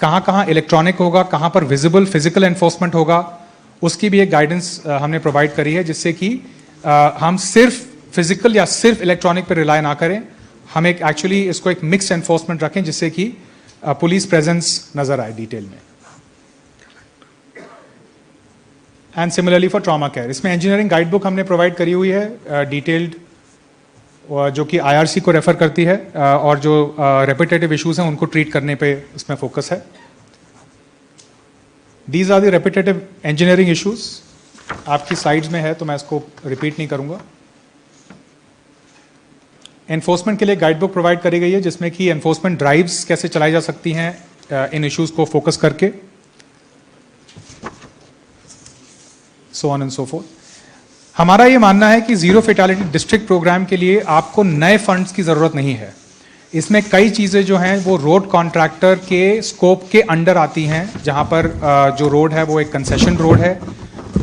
कहाँ कहाँ इलेक्ट्रॉनिक होगा, कहाँ पर विजिबल फिजिकल एनफोर्समेंट होगा, उसकी भी एक गाइडेंस हमने प्रोवाइड करी है, जिससे कि हम सिर्फ फिजिकल या सिर्फ इलेक्ट्रॉनिक पर रिलाय ना करें। हम एक एक्चुअली इसको एक मिक्स्ड एनफोर्समेंट रखें, जिससे कि पुलिस प्रेजेंस नजर आए डिटेल में। And similarly for trauma care, इसमें इंजीनियरिंग गाइड बुक हमने प्रोवाइड करी हुई है, डिटेल्ड जो कि IRC को रेफर करती है और जो रेपिटेटिव इश्यूज हैं उनको ट्रीट करने पे इसमें फोकस है। These are the repetitive engineering issues, आपकी स्लाइड्स में है तो मैं इसको रिपीट नहीं करूंगा। एनफोर्समेंट के लिए गाइड बुक प्रोवाइड करी गई है जिसमें कि एनफोर्समेंट ड्राइव्स कैसे चलाई जा सकती हैं इन इश्यूज को फोकस करके, सो ऑन एंड सो फोर्थ। हमारा ये मानना है कि जीरो फेटालिटी डिस्ट्रिक्ट प्रोग्राम के लिए आपको नए फंड्स की ज़रूरत नहीं है। इसमें कई चीज़ें जो हैं वो रोड कॉन्ट्रैक्टर के स्कोप के अंडर आती हैं, जहां पर जो रोड है वो एक कंसेशन रोड है।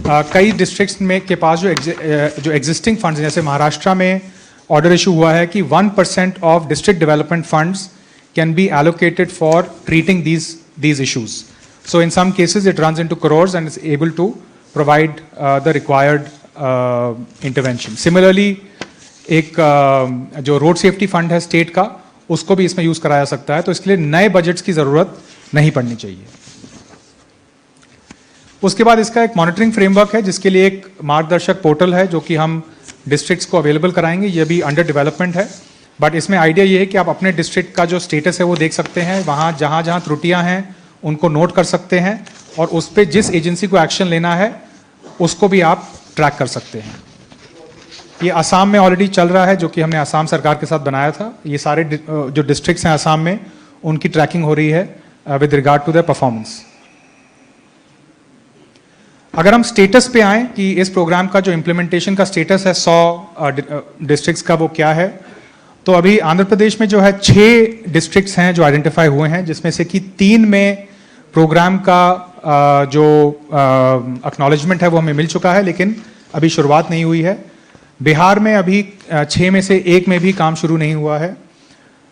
कई डिस्ट्रिक्ट्स में के पास जो एग्जिस्टिंग फंड्स, जैसे महाराष्ट्र में ऑर्डर इशू हुआ है कि 1% of district development funds can be allocated for treating these issues. So in some cases it runs into crores and is able to provide the required intervention. Similarly, एक जो road safety fund है state का, उसको भी इसमें use कराया जा सकता है, तो इसके लिए नए बजट्स की जरूरत नहीं पड़नी चाहिए। उसके बाद इसका एक मॉनिटरिंग फ्रेमवर्क है जिसके लिए एक मार्गदर्शक पोर्टल है जो कि हम डिस्ट्रिक्ट्स को अवेलेबल कराएंगे। ये भी अंडर डेवलपमेंट है, बट इसमें आइडिया ये है कि आप अपने डिस्ट्रिक्ट का जो स्टेटस है वो देख सकते हैं, वहाँ जहाँ जहाँ त्रुटियाँ हैं उनको नोट कर सकते हैं और उस पर जिस एजेंसी को एक्शन लेना है उसको भी आप ट्रैक कर सकते हैं। ये असम में ऑलरेडी चल रहा है, जो कि हमने असम सरकार के साथ बनाया था। ये सारे जो डिस्ट्रिक्ट्स हैं असम में, उनकी ट्रैकिंग हो रही है with regard to the performance. अगर हम स्टेटस पे आए कि इस प्रोग्राम का जो इम्प्लीमेंटेशन का स्टेटस है 100 डिस्ट्रिक्ट्स का, वो क्या है, तो अभी आंध्र प्रदेश में जो है 6 डिस्ट्रिक्ट्स हैं जो आइडेंटिफाई हुए हैं, जिसमें से कि 3 में प्रोग्राम का जो एक्नॉलेजमेंट है वो हमें मिल चुका है, लेकिन अभी शुरुआत नहीं हुई है। बिहार में अभी 6 में से 1 में भी काम शुरू नहीं हुआ है।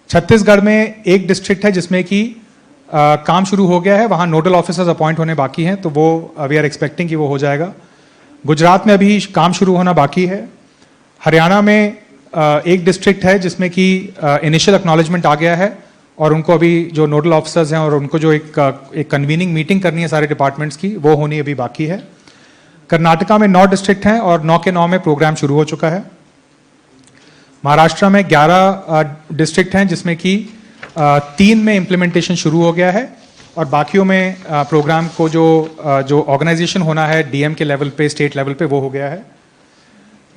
छत्तीसगढ़ में एक डिस्ट्रिक्ट है जिसमें कि काम शुरू हो गया है, वहाँ नोडल ऑफिसर्स अपॉइंट होने बाकी हैं, तो वो वी आर एक्सपेक्टिंग कि वो हो जाएगा। गुजरात में अभी काम शुरू होना बाकी है। हरियाणा में एक डिस्ट्रिक्ट है जिसमें कि इनिशियल एक्नॉलेजमेंट आ गया है और उनको अभी जो नोडल ऑफिसर्स हैं और उनको जो एक कन्वीनिंग मीटिंग करनी है सारे डिपार्टमेंट्स की, वो होनी अभी बाकी है। कर्नाटका में 9 डिस्ट्रिक्ट हैं और 9 के 9 में प्रोग्राम शुरू हो चुका है। महाराष्ट्र में 11 डिस्ट्रिक्ट हैं जिसमें कि 3 में इम्प्लीमेंटेशन शुरू हो गया है और बाकियों में प्रोग्राम को जो ऑर्गेनाइजेशन होना है डीएम के लेवल पे, स्टेट लेवल पे, वो हो गया है।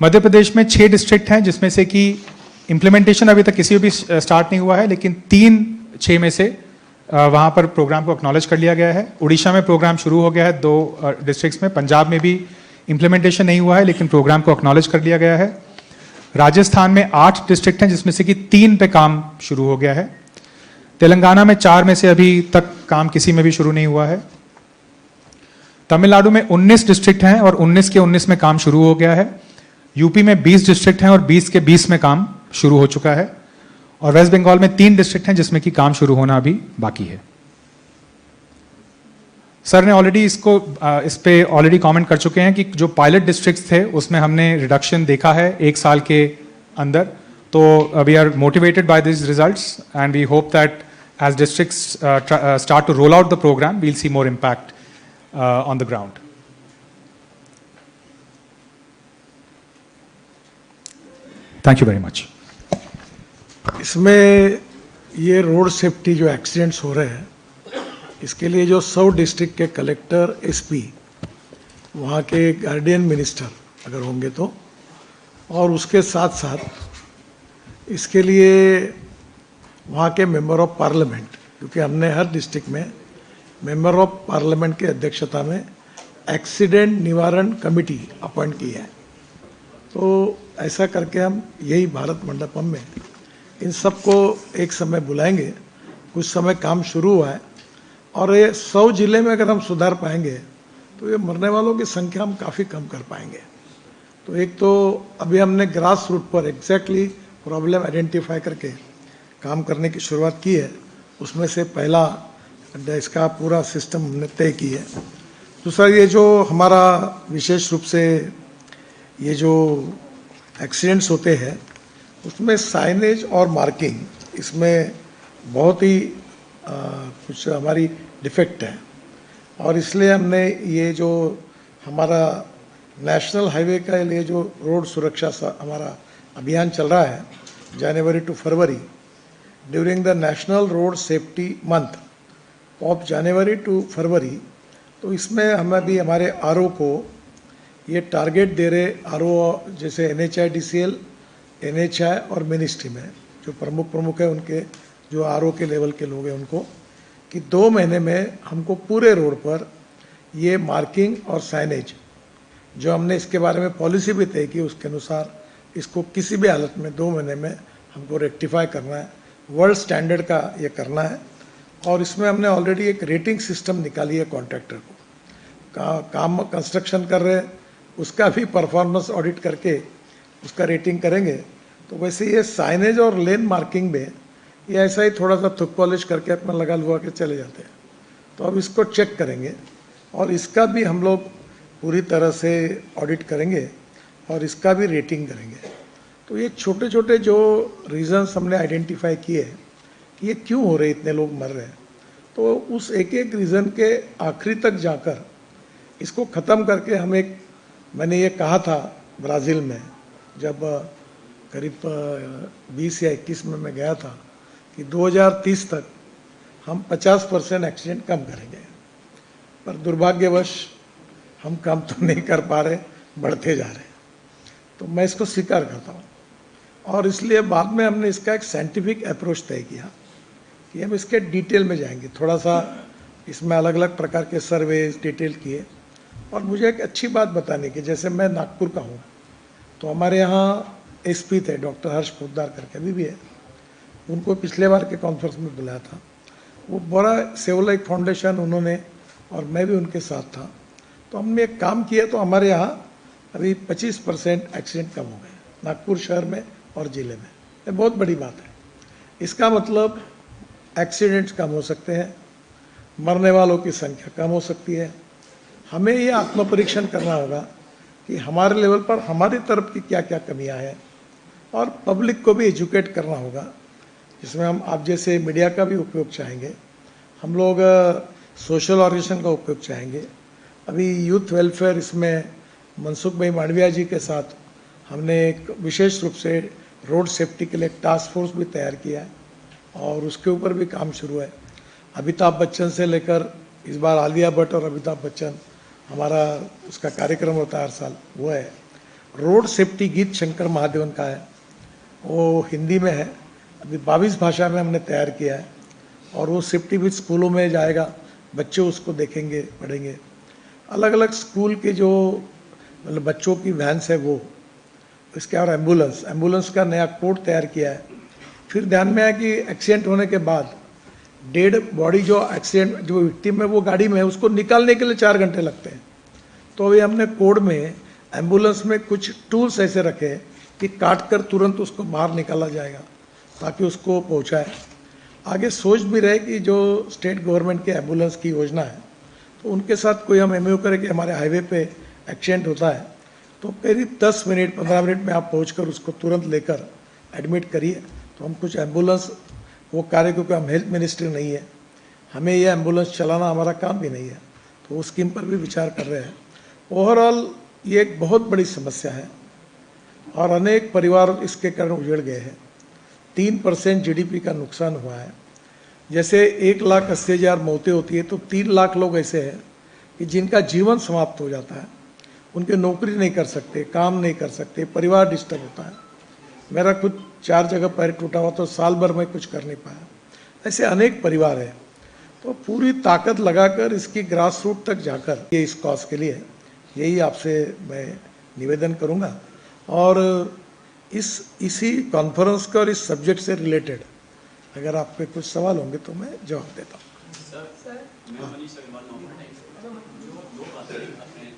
मध्य प्रदेश में 6 डिस्ट्रिक्ट हैं जिसमें से कि इम्प्लीमेंटेशन अभी तक किसी भी स्टार्ट नहीं हुआ है, लेकिन 3-6 में से वहाँ पर प्रोग्राम को एक्नॉलेज कर लिया गया है। उड़ीसा में प्रोग्राम शुरू हो गया है 2 डिस्ट्रिक्ट्स में। पंजाब में भी इम्प्लीमेंटेशन नहीं हुआ है लेकिन प्रोग्राम को एक्नॉलेज कर लिया गया है। राजस्थान में 8 डिस्ट्रिक्ट हैं जिसमें से कि 3 पे काम शुरू हो गया है। तेलंगाना में 4 में से अभी तक काम किसी में भी शुरू नहीं हुआ है। तमिलनाडु में 19 डिस्ट्रिक्ट हैं और 19 के 19 में काम शुरू हो गया है। यूपी में 20 डिस्ट्रिक्ट हैं और 20 के 20 में काम शुरू हो चुका है। और वेस्ट बंगाल में 3 डिस्ट्रिक्ट हैं जिसमें कि काम शुरू होना अभी बाकी है। सर ने ऑलरेडी इस पे ऑलरेडी कमेंट कर चुके हैं कि जो पायलट डिस्ट्रिक्ट्स थे उसमें हमने रिडक्शन देखा है 1 साल के अंदर। तो we are motivated by this results and we hope that as districts start to roll out the programme we will see more impact on the ground. Thank you very much. इसमें ये road safety जो accidents हो रहे हैं, इसके लिए जो 100 district के कलेक्टर, एसपी, वहाँ के गार्डियन मिनिस्टर अगर होंगे तो, और उसके साथ साथ इसके लिए वहाँ के मेंबर ऑफ पार्लियामेंट, क्योंकि हमने हर डिस्ट्रिक्ट में मेंबर ऑफ पार्लियामेंट की अध्यक्षता में एक्सीडेंट निवारण कमेटी अपॉइंट की है। तो ऐसा करके हम यही भारत मंडपम में इन सबको एक समय बुलाएंगे। कुछ समय काम शुरू हुआ है और ये 100 जिले में अगर हम सुधार पाएंगे तो ये मरने वालों की संख्या हम काफ़ी कम कर पाएंगे। तो एक तो अभी हमने ग्रास रूट पर एग्जैक्टली प्रॉब्लम आइडेंटिफाई करके काम करने की शुरुआत की है। उसमें से पहला इसका पूरा सिस्टम हमने तय की है। दूसरा, ये जो हमारा विशेष रूप से ये जो एक्सीडेंट्स होते हैं उसमें साइनेज और मार्किंग, इसमें बहुत ही कुछ हमारी डिफेक्ट है और इसलिए हमने ये जो हमारा नेशनल हाईवे का लिए जो रोड सुरक्षा हमारा अभियान चल रहा है January to February during the National Road Safety Month of January to February। तो इसमें हम अभी हमारे आरओ को ये टारगेट दे रहे, आरओ जैसे NHIDCL, NHI और मिनिस्ट्री में जो प्रमुख है उनके जो आरओ के लेवल के लोग हैं उनको, कि 2 महीने में हमको पूरे रोड पर ये मार्किंग और साइनेज जो हमने इसके बारे में पॉलिसी भी तय की उसके अनुसार इसको किसी भी हालत में 2 महीने में हमको रेक्टिफाई करना है, वर्ल्ड स्टैंडर्ड का ये करना है। और इसमें हमने ऑलरेडी एक रेटिंग सिस्टम निकाली है कॉन्ट्रैक्टर को, काम कंस्ट्रक्शन कर रहे हैं उसका भी परफॉर्मेंस ऑडिट करके उसका रेटिंग करेंगे। तो वैसे ये साइनेज और लेन मार्किंग में ये ऐसा ही थोड़ा सा थुक पॉलिश करके अपना लगा लुआ के चले जाते हैं। तो अब इसको चेक करेंगे और इसका भी हम लोग पूरी तरह से ऑडिट करेंगे और इसका भी रेटिंग करेंगे। तो ये छोटे छोटे जो रीजंस हमने आइडेंटिफाई किए कि ये क्यों हो रहे, इतने लोग मर रहे हैं, तो उस एक एक रीज़न के आखिरी तक जाकर इसको ख़त्म करके हम एक, मैंने ये कहा था ब्राज़ील में जब करीब 20 या 21 में मैं गया था कि 2030 तक हम 50% एक्सीडेंट कम करेंगे, पर दुर्भाग्यवश हम कम तो नहीं कर पा रहे, बढ़ते जा रहे हैं। तो मैं इसको स्वीकार करता हूँ और इसलिए बाद में हमने इसका एक साइंटिफिक अप्रोच तय किया कि हम इसके डिटेल में जाएंगे, थोड़ा सा इसमें अलग अलग प्रकार के सर्वेज डिटेल किए। और मुझे एक अच्छी बात बताने की, जैसे मैं नागपुर का हूँ तो हमारे यहाँ एसपी थे डॉक्टर हर्ष पोद्दार करके, अभी भी है, उनको पिछले बार के कॉन्फ्रेंस में बुलाया था। वो बड़ा सेव लाइफ फाउंडेशन उन्होंने और मैं भी उनके साथ था, तो हमने एक काम किया तो हमारे यहाँ अभी 25% एक्सीडेंट कम हो गए नागपुर शहर में और ज़िले में। ये बहुत बड़ी बात है। इसका मतलब एक्सीडेंट्स कम हो सकते हैं, मरने वालों की संख्या कम हो सकती है। हमें ये आत्मपरीक्षण करना होगा कि हमारे लेवल पर हमारी तरफ की क्या क्या कमियां हैं और पब्लिक को भी एजुकेट करना होगा, जिसमें हम आप जैसे मीडिया का भी उपयोग चाहेंगे, हम लोग सोशल ऑर्गेनाइजेशन का उपयोग चाहेंगे। अभी यूथ वेलफेयर इसमें मनसुख भाई मांडविया जी के साथ हमने एक विशेष रूप से रोड सेफ्टी के लिए एक टास्क फोर्स भी तैयार किया है और उसके ऊपर भी काम शुरू है। अमिताभ बच्चन से लेकर इस बार आलिया भट्ट और अमिताभ बच्चन हमारा उसका कार्यक्रम होता है हर साल, वो है रोड सेफ्टी गीत शंकर महादेवन का है, वो हिंदी में है, अभी 22 भाषा में हमने तैयार किया है और वो सेफ्टी भी स्कूलों में जाएगा, बच्चे उसको देखेंगे पढ़ेंगे। अलग अलग स्कूल के जो मतलब बच्चों की वैन्स है वो, इसके और एम्बुलेंस का नया कोड तैयार किया है। फिर ध्यान में आया कि एक्सीडेंट होने के बाद डेड बॉडी जो एक्सीडेंट जो विक्टिम है वो गाड़ी में है, उसको निकालने के लिए 4 घंटे लगते हैं। तो अभी हमने कोड में एम्बुलेंस में कुछ टूल्स ऐसे रखे कि काट कर तुरंत उसको बाहर निकाला जाएगा ताकि उसको पहुंचाए। आगे सोच भी रहे कि जो स्टेट गवर्नमेंट के एम्बुलेंस की योजना है तो उनके साथ कोई हम एमओयू करें कि हमारे हाईवे पे एक्सीडेंट होता है तो करीब 10 मिनट 15 मिनट में आप पहुंचकर उसको तुरंत लेकर एडमिट करिए। तो हम कुछ एम्बुलेंस वो कार्य, क्योंकि हम हेल्थ मिनिस्ट्री नहीं है, हमें ये एम्बुलेंस चलाना हमारा काम भी नहीं है, तो उस स्कीम पर भी विचार कर रहे हैं। ओवरऑल ये एक बहुत बड़ी समस्या है और अनेक परिवार इसके कारण उजड़ गए हैं। 3% जीडीपी का नुकसान हुआ है। जैसे 1,80,000 मौतें होती है तो 3 लाख लोग ऐसे हैं कि जिनका जीवन समाप्त हो जाता है, उनके नौकरी नहीं कर सकते, काम नहीं कर सकते, परिवार डिस्टर्ब होता है। मेरा कुछ 4 जगह पैर टूटा हुआ तो साल भर में कुछ कर नहीं पाया। ऐसे अनेक परिवार हैं। तो पूरी ताकत लगाकर इसकी ग्रास रूट तक जाकर ये इस कॉज के लिए यही आपसे मैं निवेदन करूंगा। और इसी कॉन्फ्रेंस का और इस सब्जेक्ट से रिलेटेड अगर आपके कुछ सवाल होंगे तो मैं जवाब देता हूँ।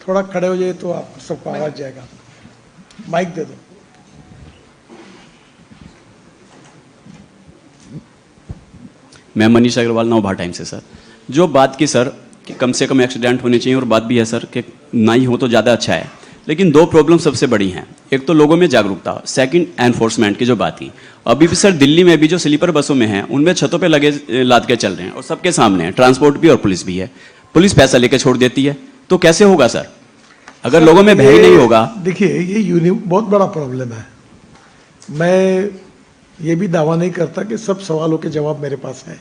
थोड़ा खड़े हो जाइए तो आप सबको आवाज जाएगा। माइक दे दो। मैं मनीष अग्रवाल नवभारत टाइम से। सर जो बात की सर कि कम से कम एक्सीडेंट होने चाहिए और बात भी है सर कि ना ही हो तो ज़्यादा अच्छा है, लेकिन 2 प्रॉब्लम सबसे बड़ी हैं। एक तो लोगों में जागरूकता, सेकंड एनफोर्समेंट की जो बात थी। अभी भी सर दिल्ली में भी जो स्लीपर बसों में हैं उनमें छतों पे लगे लाद के चल रहे हैं और सबके सामने है, ट्रांसपोर्ट भी और पुलिस भी है। पुलिस पैसा लेके छोड़ देती है, तो कैसे होगा सर अगर लोगों में भय नहीं होगा? देखिए ये बहुत बड़ा प्रॉब्लम है। मैं ये भी दावा नहीं करता कि सब सवालों के जवाब मेरे पास हैं,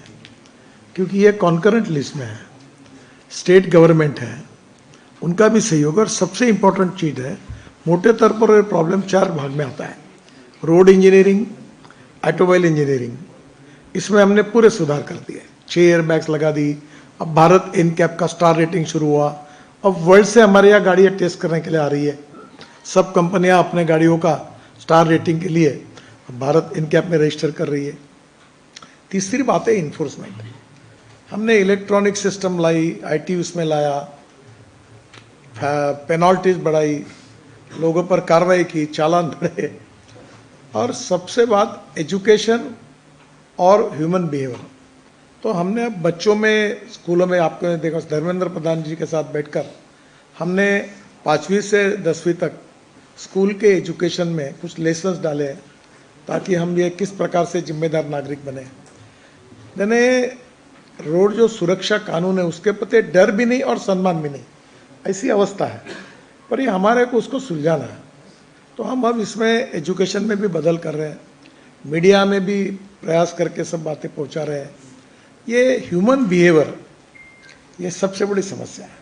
क्योंकि ये कॉन्करेंट लिस्ट में है। स्टेट गवर्नमेंट है, उनका भी सहयोग। और सबसे इम्पोर्टेंट चीज़ है, मोटे तौर पर प्रॉब्लम 4 भाग में आता है। रोड इंजीनियरिंग, ऑटोमोबाइल इंजीनियरिंग, इसमें हमने पूरे सुधार कर दिए। 6 एयरबैग्स लगा दी। अब भारत इनकैप का स्टार रेटिंग शुरू हुआ। अब वर्ल्ड से हमारे यहाँ गाड़ियाँ टेस्ट करने के लिए आ रही है। सब कंपनियाँ अपने गाड़ियों का स्टार रेटिंग के लिए भारत इनकैप में रजिस्टर कर रही है। तीसरी बात है इन्फोर्समेंट। हमने इलेक्ट्रॉनिक सिस्टम लाई, IT उसमें लाया, पेनल्टीज बढ़ाई, लोगों पर कार्रवाई की, चालान बढ़े। और सबसे बात एजुकेशन और ह्यूमन बिहेवियर। तो हमने अब बच्चों में, स्कूलों में, आपको देखा धर्मेंद्र प्रधान जी के साथ बैठकर हमने 5वीं से 10वीं तक स्कूल के एजुकेशन में कुछ लेसन्स डाले हैं, ताकि हम ये किस प्रकार से जिम्मेदार नागरिक बने। यानी रोड जो सुरक्षा कानून है उसके प्रति डर भी नहीं और सम्मान भी नहीं, ऐसी अवस्था है। पर ये हमारे को उसको सुलझाना है। तो हम अब इसमें एजुकेशन में भी बदल कर रहे हैं, मीडिया में भी प्रयास करके सब बातें पहुंचा रहे हैं। ये ह्यूमन बिहेवियर, ये सबसे बड़ी समस्या है।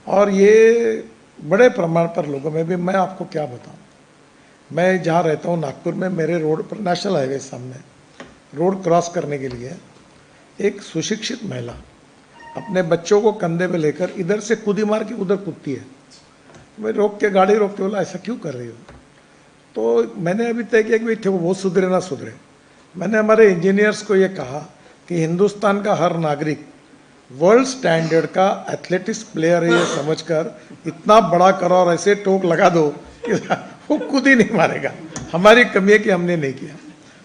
और ये बड़े प्रमाण पर लोगों में भी, मैं आपको क्या बताऊं, मैं जहाँ रहता हूँ नागपुर में, मेरे रोड पर नेशनल हाईवे सामने, रोड क्रॉस करने के लिए एक सुशिक्षित महिला अपने बच्चों को कंधे पे लेकर इधर से कूदी मार के उधर कूदती है। मैं रोक के, गाड़ी रोक के बोला ऐसा क्यों कर रही हो? तो मैंने अभी तय किया कि भाई ठीक, वो सुधरे ना सुधरे। मैंने हमारे इंजीनियर्स को ये कहा कि हिंदुस्तान का हर नागरिक वर्ल्ड स्टैंडर्ड का एथलेटिक्स प्लेयर है, ये समझकर इतना बड़ा करो और ऐसे टोक लगा दो कि वो खुद ही नहीं मारेगा। हमारी कमी है कि हमने नहीं किया।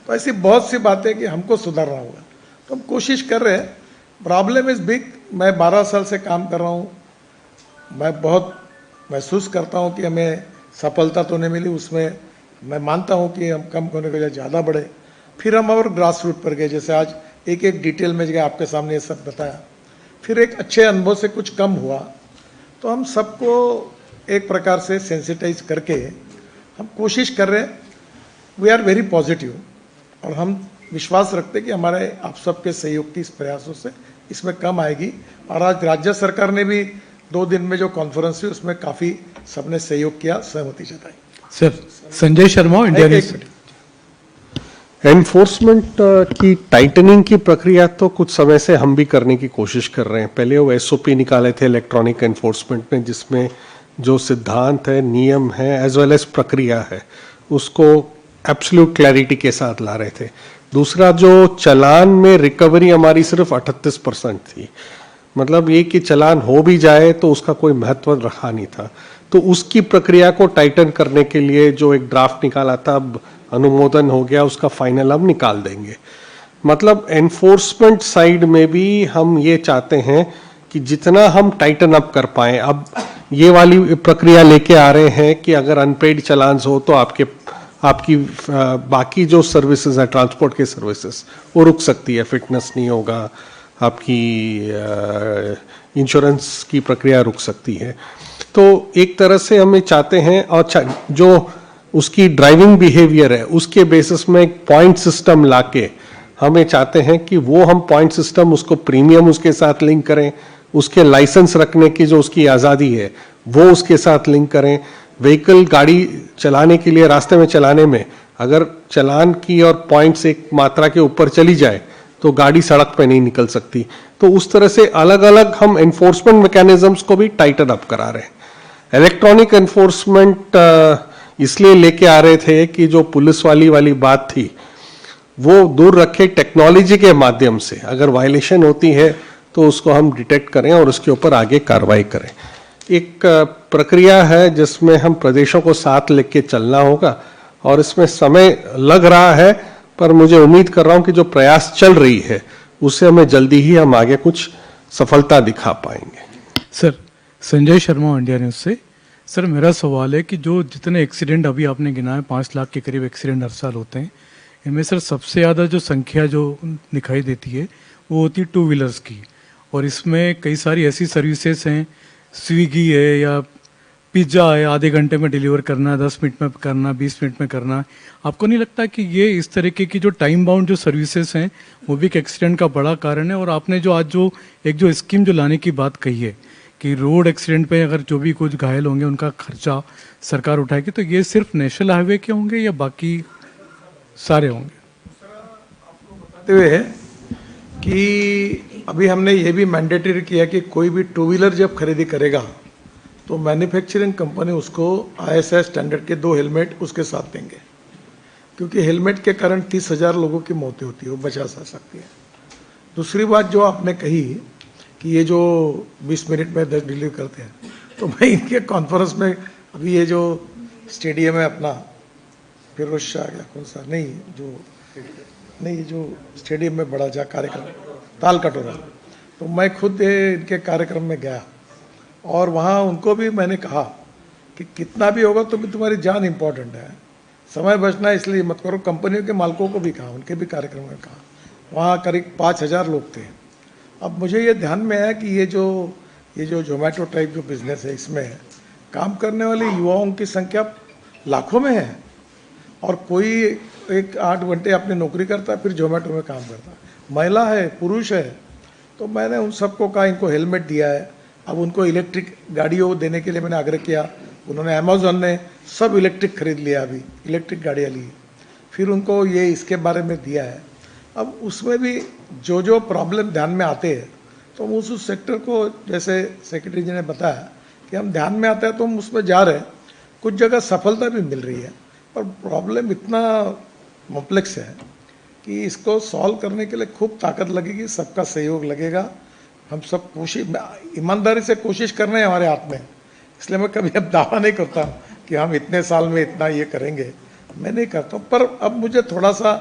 तो ऐसी बहुत सी बातें कि हमको सुधारना होगा, तो हम कोशिश कर रहे हैं। Problem is big. मैं 12 साल से काम कर रहा हूँ। मैं बहुत महसूस करता हूँ कि हमें सफलता तो नहीं मिली उसमें। मैं मानता हूँ कि हम कम होने के ज़्यादा बढ़े। फिर हम और ग्रास रूट पर गए, जैसे आज एक एक डिटेल में गए, आपके सामने ये सब बताया। फिर एक अच्छे अनुभव से कुछ कम हुआ, तो हम सबको एक प्रकार से सेंसिटाइज करके हम कोशिश कर रहे हैं। वी आर वेरी पॉजिटिव और हम विश्वास रखते हैं कि हमारे आप सबके सहयोग की इस प्रयासों से इसमें कम आएगी। और आज राज्य सरकार ने भी 2 दिन में जो कॉन्फ्रेंस हुई उसमें काफ़ी सबने सहयोग किया, सहमति जताई। Sir, Sanjay Sharma, India news. Enforcement की टाइटनिंग की प्रक्रिया तो कुछ समय से हम भी करने की कोशिश कर रहे हैं। पहले वो SOP निकाले थे इलेक्ट्रॉनिक एनफोर्समेंट में, जिसमें जो सिद्धांत है, नियम है, एज वेल एज प्रक्रिया है, उसको एब्सोल्यूट क्लैरिटी के साथ ला रहे थे। दूसरा, जो चलान में रिकवरी हमारी सिर्फ 38% थी, मतलब ये कि चलान हो भी जाए तो उसका कोई महत्व रखा नहीं था। तो उसकी प्रक्रिया को टाइटन करने के लिए जो एक ड्राफ्ट निकाला था, अब अनुमोदन हो गया, उसका फाइनल अब निकाल देंगे। मतलब एनफोर्समेंट साइड में भी हम ये चाहते हैं कि जितना हम टाइटन अप कर पाएं। अब ये वाली प्रक्रिया लेके आ रहे हैं कि अगर अनपेड चलान्स हो तो आपकी बाकी जो सर्विसेज है, ट्रांसपोर्ट के सर्विसेज, वो रुक सकती है, फिटनेस नहीं होगा, आपकी इंश्योरेंस की प्रक्रिया रुक सकती है। तो एक तरह से हमें चाहते हैं, और जो उसकी ड्राइविंग बिहेवियर है उसके बेसिस में एक पॉइंट सिस्टम लाके हमें चाहते हैं कि वो हम पॉइंट सिस्टम, उसको प्रीमियम उसके साथ लिंक करें, उसके लाइसेंस रखने की जो उसकी आज़ादी है वो उसके साथ लिंक करें। व्हीकल, गाड़ी चलाने के लिए, रास्ते में चलाने में अगर चलान की और पॉइंट्स एक मात्रा के ऊपर चली जाए तो गाड़ी सड़क पे नहीं निकल सकती। तो उस तरह से अलग अलग हम एनफोर्समेंट मैकेनिज्म्स को भी टाइटन अप करा रहे हैं। इलेक्ट्रॉनिक एनफोर्समेंट इसलिए लेके आ रहे थे कि जो पुलिस वाली बात थी वो दूर रखे, टेक्नोलॉजी के माध्यम से अगर वायलेशन होती है तो उसको हम डिटेक्ट करें और उसके ऊपर आगे कार्रवाई करें। एक प्रक्रिया है जिसमें हम प्रदेशों को साथ लेके चलना होगा और इसमें समय लग रहा है, पर मुझे उम्मीद कर रहा हूं कि जो प्रयास चल रही है उससे हमें जल्दी ही हम आगे कुछ सफलता दिखा पाएंगे। Sir, Sanjay Sharma, India news से। सर, मेरा सवाल है कि जो जितने एक्सीडेंट अभी आपने गिनाए, 5 लाख के करीब एक्सीडेंट हर साल होते हैं, इनमें सर सबसे ज़्यादा जो संख्या जो दिखाई देती है वो होती है 2 व्हीलर्स की। और इसमें कई सारी ऐसी सर्विसेज हैं, स्विगी है या पिज्ज़ा है आधे घंटे में डिलीवर करना है, 10 मिनट में करना, 20 मिनट में करना, आपको नहीं लगता कि ये इस तरीके की जो टाइम बाउंड जो सर्विसेज हैं वो भी एक एक्सीडेंट का बड़ा कारण है? और आपने जो आज जो एक जो स्कीम जो लाने की बात कही है कि रोड एक्सीडेंट पे अगर जो भी कुछ घायल होंगे उनका खर्चा सरकार उठाएगी, तो ये सिर्फ नेशनल हाईवे के होंगे या बाकी सारे होंगे? बताते हुए कि अभी हमने ये भी मैंडेटरी किया कि कोई भी टू व्हीलर जब खरीदी करेगा तो मैन्युफैक्चरिंग कंपनी उसको ISI स्टैंडर्ड के 2 हेलमेट उसके साथ देंगे, क्योंकि हेलमेट के कारण 30,000 लोगों की मौतें होती है, वो बचा जा सकती है। दूसरी बात जो आपने कही कि ये जो 20 मिनट में डिलीवर करते हैं, तो मैं इनके कॉन्फ्रेंस में अभी ये जो स्टेडियम है अपना फिरोज शाह या कौन सा नहीं जो स्टेडियम में बड़ा जा कार्यक्रम ताल कटोरा, तो मैं खुद इनके कार्यक्रम में गया और वहाँ उनको भी मैंने कहा कि कितना भी होगा तो भी तुम्हारी जान इम्पोर्टेंट है, समय बचना है इसलिए मत करो। कंपनियों के मालिकों को भी कहा, उनके भी कार्यक्रम में कहा, वहाँ करीब 5,000 लोग थे। अब मुझे ये ध्यान में आया कि ये जो जोमेटो टाइप जो बिजनेस है, इसमें काम करने वाले युवाओं की संख्या लाखों में है और कोई एक 8 घंटे अपनी नौकरी करता है फिर जोमेटो में काम करता है, महिला है पुरुष है। तो मैंने उन सबको कहा इनको हेलमेट दिया है, अब उनको इलेक्ट्रिक गाड़ियों देने के लिए मैंने आग्रह किया। उन्होंने अमेज़ॉन ने सब इलेक्ट्रिक खरीद लिया, अभी इलेक्ट्रिक गाड़ियाँ ली, फिर उनको ये इसके बारे में दिया है। अब उसमें भी जो प्रॉब्लम ध्यान में आते हैं तो हम उस सेक्टर को, जैसे सेक्रेटरी जी ने बताया कि हम ध्यान में आता है तो हम उसमें जा रहे हैं, कुछ जगह सफलता भी मिल रही है, पर प्रॉब्लम इतना कॉम्प्लेक्स है कि इसको सॉल्व करने के लिए खूब ताकत लगेगी, सबका सहयोग लगेगा। हम सब ईमानदारी से कोशिश कर रहे हैं हमारे हाथ में, इसलिए मैं कभी अब दावा नहीं करता कि हम इतने साल में इतना ये करेंगे, मैं नहीं करता। पर अब मुझे थोड़ा सा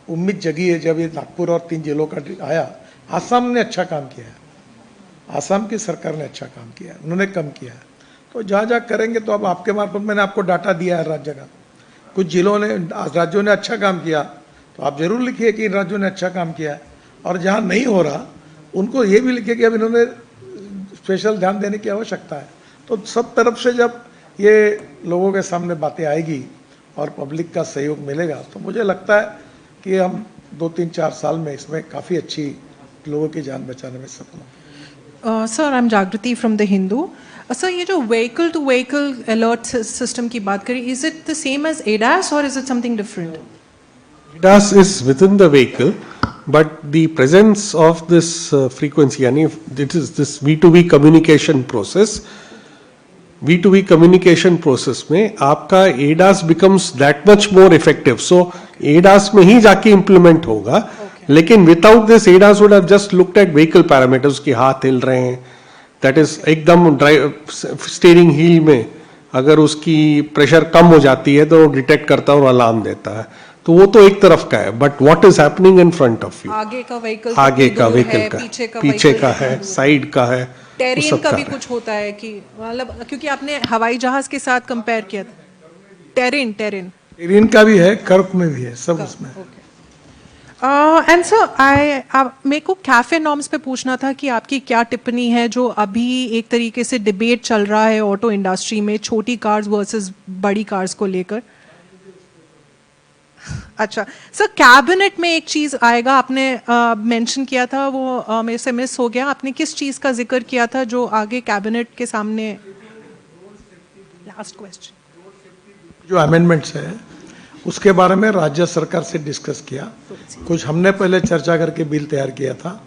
उम्मीद जगी है जब ये नागपुर और 3 जिलों का आया। आसाम ने अच्छा काम किया है, आसाम की सरकार ने अच्छा काम किया है, उन्होंने कम किया है। तो जहाँ करेंगे तो अब आपके मार्फत मैंने आपको डाटा दिया है राज्य का, कुछ जिलों ने राज्यों ने अच्छा काम किया तो आप जरूर लिखिए कि इन राज्यों ने अच्छा काम किया है, और जहाँ नहीं हो रहा उनको ये भी लिखिए कि अब इन्होंने स्पेशल ध्यान देने की आवश्यकता है। तो सब तरफ से जब ये लोगों के सामने बातें आएगी और पब्लिक का सहयोग मिलेगा तो मुझे लगता है कि हम 2-3-4 साल में इसमें काफ़ी अच्छी लोगों की जान बचाने में सफल होंगे। Sir, I am Jagriti from the Hindu. Sir, ये जो vehicle to vehicle alert system की बात करें, is it the same as ADAS और is it something different? ADAS is within the vehicle, but the presence of this frequency, yani it is this V2V communication process. V2V communication process में आपका ADAS becomes that much more effective. So ADAS में ही जाके implement होगा, लेकिन without this ADAS would have just looked at vehicle parameters कि हाथ हिल रहे हैं, that is एकदम स्टीयरिंग व्हील में अगर उसकी प्रेशर कम हो जाती है तो डिटेक्ट करता है और अलार्म देता है, तो वो तो एक तरफ का है। But what is happening in front of you, आगे का व्हीकल का पीछे का है, साइड का है, टेरेन का भी कुछ होता है कि मतलब, क्योंकि आपने हवाई जहाज के साथ कंपेयर किया था, टेरेन का भी है, कर्व में भी है, सब उसमें। एंड सर, मेरे को कैफे नॉर्म्स पे पूछना था कि आपकी क्या टिप्पणी है जो अभी एक तरीके से डिबेट चल रहा है ऑटो इंडस्ट्री में, छोटी कार्स वर्सेस बड़ी कार्स को लेकर। अच्छा सर, कैबिनेट में एक चीज आएगा, आपने मेंशन किया था, वो मेरे से मिस हो गया। आपने किस चीज का जिक्र किया था जो आगे कैबिनेट के सामने? Last question. जो अमेंडमेंट्स है उसके बारे में राज्य सरकार से डिस्कस किया, कुछ हमने पहले चर्चा करके बिल तैयार किया था।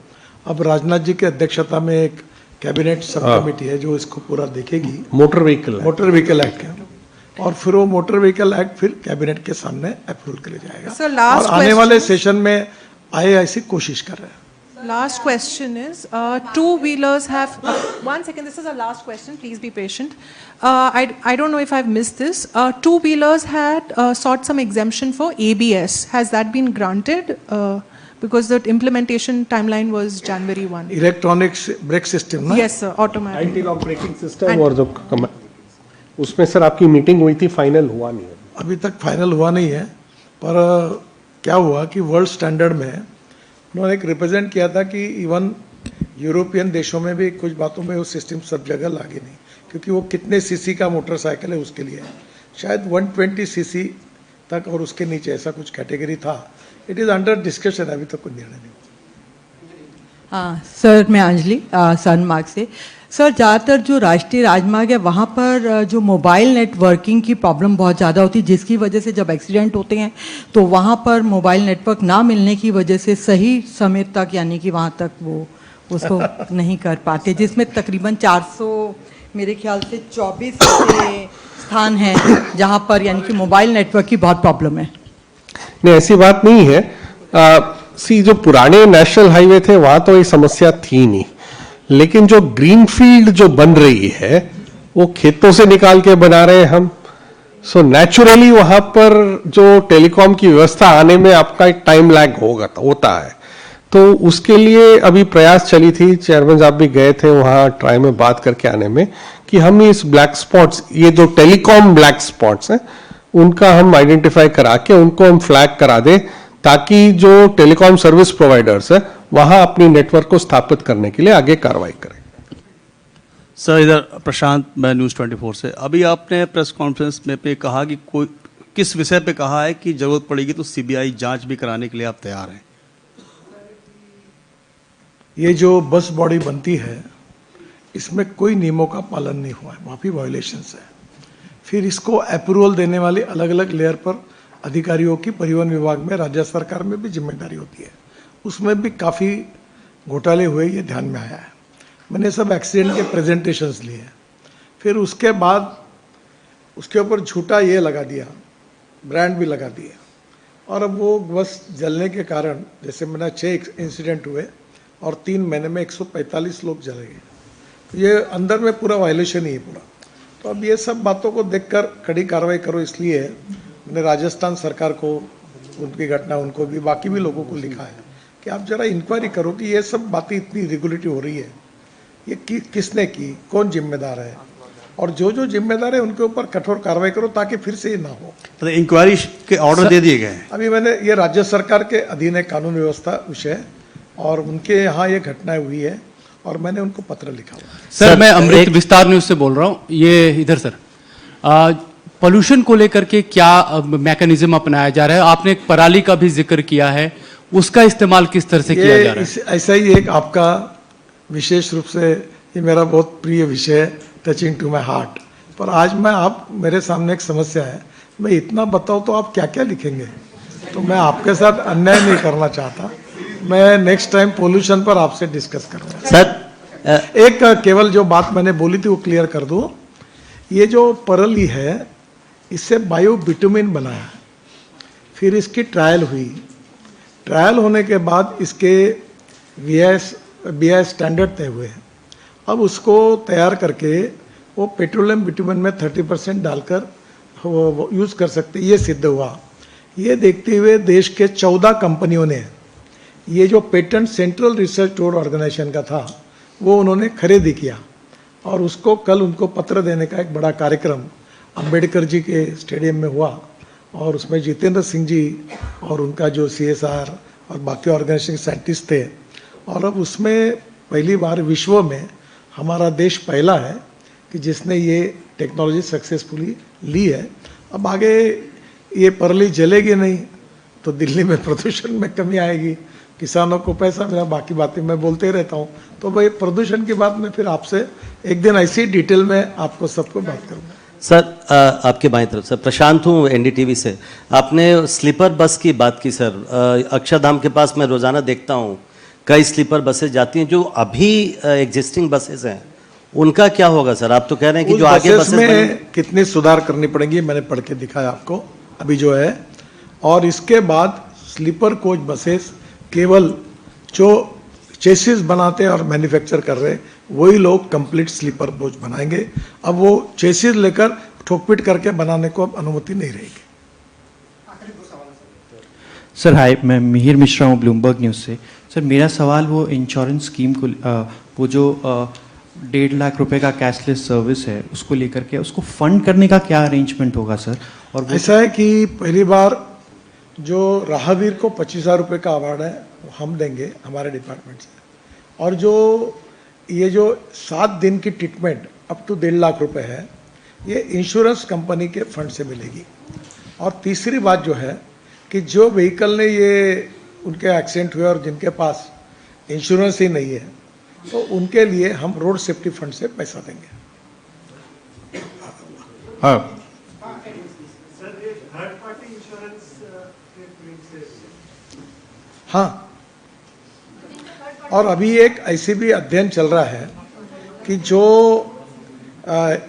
अब राजनाथ जी की अध्यक्षता में एक कैबिनेट सब कमेटी है जो इसको पूरा देखेगी, मोटर व्हीकल एक्ट है, और फिर वो मोटर व्हीकल एक्ट फिर कैबिनेट के सामने अप्रूवल के लिए जाएगा, और आने वाले सेशन में आए ऐसी कोशिश कर रहे हैं। Last question is, two-wheelers have, one second, this is our last question, please be patient. I don't know if I've missed this. Two-wheelers had sought some exemption for ABS. Has that been granted? Because the implementation timeline was January 1. Electronic brake system, ना? Yes, sir, automatic. Anti-lock braking system और जो उसमें sir आपकी meeting हुई थी, final हुआ नहीं है? अभी तक फाइनल हुआ नहीं है, पर क्या हुआ कि वर्ल्ड स्टैंडर्ड में उन्होंने एक रिप्रेजेंट किया था कि इवन यूरोपियन देशों में भी कुछ बातों में वो सिस्टम सब जगह लागे नहीं, क्योंकि वो कितने सीसी का मोटरसाइकिल है उसके लिए है। शायद 120 सीसी तक और उसके नीचे ऐसा कुछ कैटेगरी था। इट इज़ अंडर डिस्कशन, अभी तक कोई निर्णय नहीं। हाँ सर, मैं अंजलि सनमार्ग से। सर, ज़्यादातर जो राष्ट्रीय राजमार्ग है वहाँ पर जो मोबाइल नेटवर्किंग की प्रॉब्लम बहुत ज़्यादा होती है, जिसकी वजह से जब एक्सीडेंट होते हैं तो वहाँ पर मोबाइल नेटवर्क ना मिलने की वजह से सही समय तक, यानी कि वहाँ तक वो उसको नहीं कर पाते, जिसमें तकरीबन 400 मेरे ख्याल से 24 ऐसे स्थान हैं जहाँ पर यानी कि मोबाइल नेटवर्क की बहुत प्रॉब्लम है। नहीं, ऐसी बात नहीं है। जो पुराने नेशनल हाईवे थे वहां तो ये समस्या थी नहीं, लेकिन जो ग्रीनफील्ड जो बन रही है वो खेतों से निकाल के बना रहे हैं हम। सो नेचुरली वहां पर जो टेलीकॉम की व्यवस्था आने में आपका एक टाइम लैग होता है। तो उसके लिए अभी प्रयास चली थी, चेयरमैन साहब भी गए थे वहां ट्राई में बात करके आने में, कि हम इस ब्लैक स्पॉट्स, ये जो टेलीकॉम ब्लैक स्पॉट्स हैं उनका हम आइडेंटिफाई करा के उनको हम फ्लैग करा दें, ताकि जो टेलीकॉम सर्विस प्रोवाइडर्स है वहां अपनी नेटवर्क को स्थापित करने के लिए आगे कार्रवाई करें। सर, इधर प्रशांत, मैं न्यूज़ 24 से। अभी आपने प्रेस कॉन्फ्रेंस में पे कहा कि कोई किस विषय पे कहा है कि जरूरत पड़ेगी तो सीबीआई जांच भी कराने के लिए आप तैयार हैं? ये जो बस बॉडी बनती है इसमें कोई नियमों का पालन नहीं हुआ है, काफ़ी वायोलेशंस है। फिर इसको अप्रूवल देने वाले अलग अलग लेयर पर अधिकारियों की परिवहन विभाग में, राज्य सरकार में भी जिम्मेदारी होती है, उसमें भी काफ़ी घोटाले हुए, ये ध्यान में आया है। मैंने सब एक्सीडेंट के प्रेजेंटेशंस लिए हैं, फिर उसके बाद उसके ऊपर झूठा ये लगा दिया, ब्रांड भी लगा दिया, और अब वो बस जलने के कारण, जैसे मैंने 6 इंसिडेंट हुए और 3 महीने में 145 लोग जले गए, तो ये अंदर में पूरा वायलेशन ही है पूरा। तो अब ये सब बातों को देखकर कड़ी कार्रवाई करो, इसलिए मैंने राजस्थान सरकार को, उनकी घटना, उनको भी, बाकी भी लोगों को लिखा है कि आप जरा इंक्वायरी करो कि ये सब बातें इतनी रेगुलेटरी हो रही है, ये किसने की, कौन जिम्मेदार है, और जो जो जिम्मेदार है उनके ऊपर कठोर कार्रवाई करो ताकि फिर से ये ना हो। तो इंक्वायरी के ऑर्डर दे दिए गए हैं? अभी मैंने, ये राज्य सरकार के अधीन है कानून व्यवस्था विषय, और उनके यहाँ ये घटनाएं हुई है और मैंने उनको पत्र लिखा हुआ है। सर, मैं अमृत विस्तार न्यूज से बोल रहा हूँ। ये इधर सर, पोल्यूशन को लेकर के क्या मैकेनिज्म अपनाया जा रहा है? आपने एक पराली का भी जिक्र किया है, उसका इस्तेमाल किस तरह से किया जा रहा है? ऐसा ही एक आपका विशेष रूप से, ये मेरा बहुत प्रिय विषय है, टचिंग टू माई हार्ट। पर आज आप मेरे सामने एक समस्या है, मैं इतना बताऊँ तो आप क्या क्या लिखेंगे, तो मैं आपके साथ अन्याय नहीं करना चाहता। मैं नेक्स्ट टाइम पोल्यूशन पर आपसे डिस्कस करूँगा। सर, एक केवल जो बात मैंने बोली थी वो क्लियर कर दूँ। ये जो परली है, इससे बायो बिटुमिन बनाया है, फिर इसकी ट्रायल हुई, ट्रायल होने के बाद इसके BIS स्टैंडर्ड तय हुए हैं। अब उसको तैयार करके वो पेट्रोलियम बिटुमिन में 30% डालकर वो यूज़ कर सकते, ये सिद्ध हुआ। ये देखते हुए देश के 14 कंपनियों ने ये जो patent central research board organisation का था वो उन्होंने खरीदी किया, और उसको कल उनको पत्र देने का एक बड़ा कार्यक्रम अंबेडकर जी के स्टेडियम में हुआ, और उसमें जितेंद्र सिंह जी और उनका जो CSR और बाकी ऑर्गेनाइजेशन साइंटिस्ट थे, और अब उसमें पहली बार विश्व में हमारा देश पहला है कि जिसने ये टेक्नोलॉजी सक्सेसफुली ली है। अब आगे ये परली जलेगी नहीं तो दिल्ली में प्रदूषण में कमी आएगी, किसानों को पैसा मिला, बाकी बातें मैं बोलते ही रहता हूँ। तो भाई प्रदूषण की बात मैं फिर आपसे एक दिन ऐसी डिटेल में आपको सबको बात करूँगा। सर, आपके बाएं तरफ सर, प्रशांत हूँ NDTV से। आपने स्लीपर बस की बात की सर। अक्षरधाम के पास मैं रोजाना देखता हूँ कई स्लीपर बसें जाती हैं, जो अभी एग्जिस्टिंग बसेस हैं उनका क्या होगा सर? आप तो कह रहे हैं कि जो आगे बसेस में कितनी सुधार करनी पड़ेगी, मैंने पढ़ के दिखाया आपको अभी जो है। और इसके बाद स्लीपर कोच बसेस केवल जो चेसिस बनाते हैं और मैन्युफैक्चर कर रहे हैं वही लोग कंप्लीट स्लीपर कोच बनाएंगे। अब वो चेसिस लेकर ठोकपीट करके बनाने को अब अनुमति नहीं रहेगी। सर हाय, मैं मिहिर मिश्रा हूँ ब्लूमबर्ग न्यूज़ से। सर मेरा सवाल वो इंश्योरेंस स्कीम को, वो जो 1.5 लाख रुपए का कैशलेस सर्विस है उसको लेकर के, उसको फंड करने का क्या अरेंजमेंट होगा सर? और ऐसा है कि पहली बार जो राहगीर को 25,000 रुपये का अवार्ड है वो हम देंगे हमारे डिपार्टमेंट से, और जो ये जो 7 दिन की ट्रीटमेंट अप टू 1.5 लाख रुपए है, ये इंश्योरेंस कंपनी के फंड से मिलेगी। और तीसरी बात जो है कि जो व्हीकल ने ये उनके एक्सीडेंट हुए और जिनके पास इंश्योरेंस ही नहीं है, तो उनके लिए हम रोड सेफ्टी फंड से पैसा देंगे। हाँ हाँ, और अभी एक ऐसी भी अध्ययन चल रहा है कि जो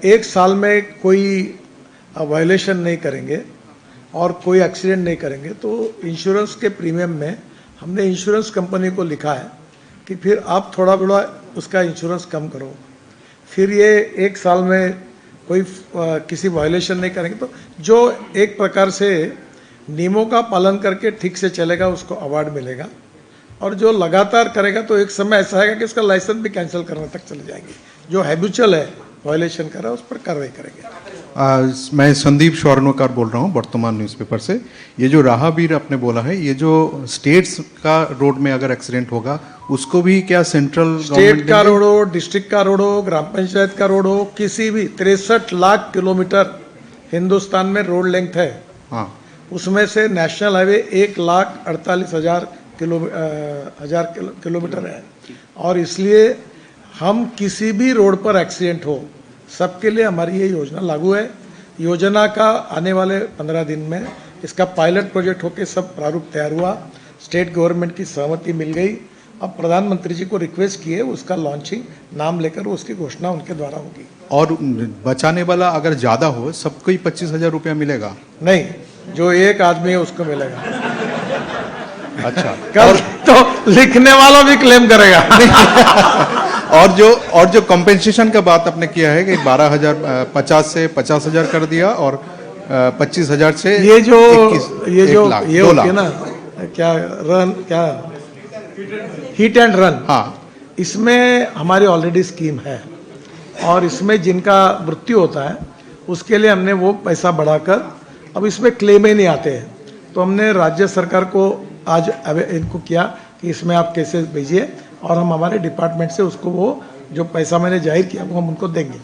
1 साल में कोई वायलेशन नहीं करेंगे और कोई एक्सीडेंट नहीं करेंगे, तो इंश्योरेंस के प्रीमियम में हमने इंश्योरेंस कंपनी को लिखा है कि फिर आप थोड़ा थोड़ा उसका इंश्योरेंस कम करो। फिर ये 1 साल में कोई किसी वायलेशन नहीं करेंगे, तो जो एक प्रकार से नियमों का पालन करके ठीक से चलेगा उसको अवार्ड मिलेगा, और जो लगातार करेगा तो एक समय ऐसा आएगा कि उसका लाइसेंस भी कैंसिल करने तक चले जाएंगे। जो हैबिचुअल है, वायलेशन कर रहा है, उस पर कार्रवाई करेंगे। मैं संदीप स्वर्णकार बोल रहा हूँ वर्तमान न्यूज़पेपर से। ये जो राहवीर आपने बोला है, ये जो स्टेट्स का रोड में अगर एक्सीडेंट होगा उसको भी क्या सेंट्रल स्टेट का रोड हो, डिस्ट्रिक्ट का रोड हो, ग्राम पंचायत का रोड हो, किसी भी 63 लाख किलोमीटर हिंदुस्तान में रोड लेंथ है। हाँ, उसमें से नेशनल हाईवे 1,48,000 किलोमीटर है, और इसलिए हम किसी भी रोड पर एक्सीडेंट हो, सबके लिए हमारी ये योजना लागू है। योजना का आने वाले 15 दिन में इसका पायलट प्रोजेक्ट होकर सब प्रारूप तैयार हुआ, स्टेट गवर्नमेंट की सहमति मिल गई। अब प्रधानमंत्री जी को रिक्वेस्ट किए, उसका लॉन्चिंग नाम लेकर उसकी घोषणा उनके द्वारा होगी। और बचाने वाला अगर ज़्यादा हो सबको ही 25,000 रुपया मिलेगा? नहीं, जो एक आदमी है उसको मिलेगा। अच्छा, कल तो लिखने वाला भी क्लेम करेगा। और जो कॉम्पेंसेशन का बात आपने किया है कि 12,050 से 50,000 कर दिया और 25,000 से ये जो 1 लाख, ये 2 होती है लाख। ना, क्या रन, क्या हिट एंड रन, हाँ, इसमें हमारी ऑलरेडी स्कीम है, और इसमें जिनका मृत्यु होता है उसके लिए हमने वो पैसा बढ़ाकर अब इसमें क्लेम ही नहीं आते हैं, तो हमने राज्य सरकार को आज इनको किया कि इसमें आप कैसे भेजिए, और हम हमारे डिपार्टमेंट से उसको वो जो पैसा मैंने जाहिर किया वो हम उनको देंगे।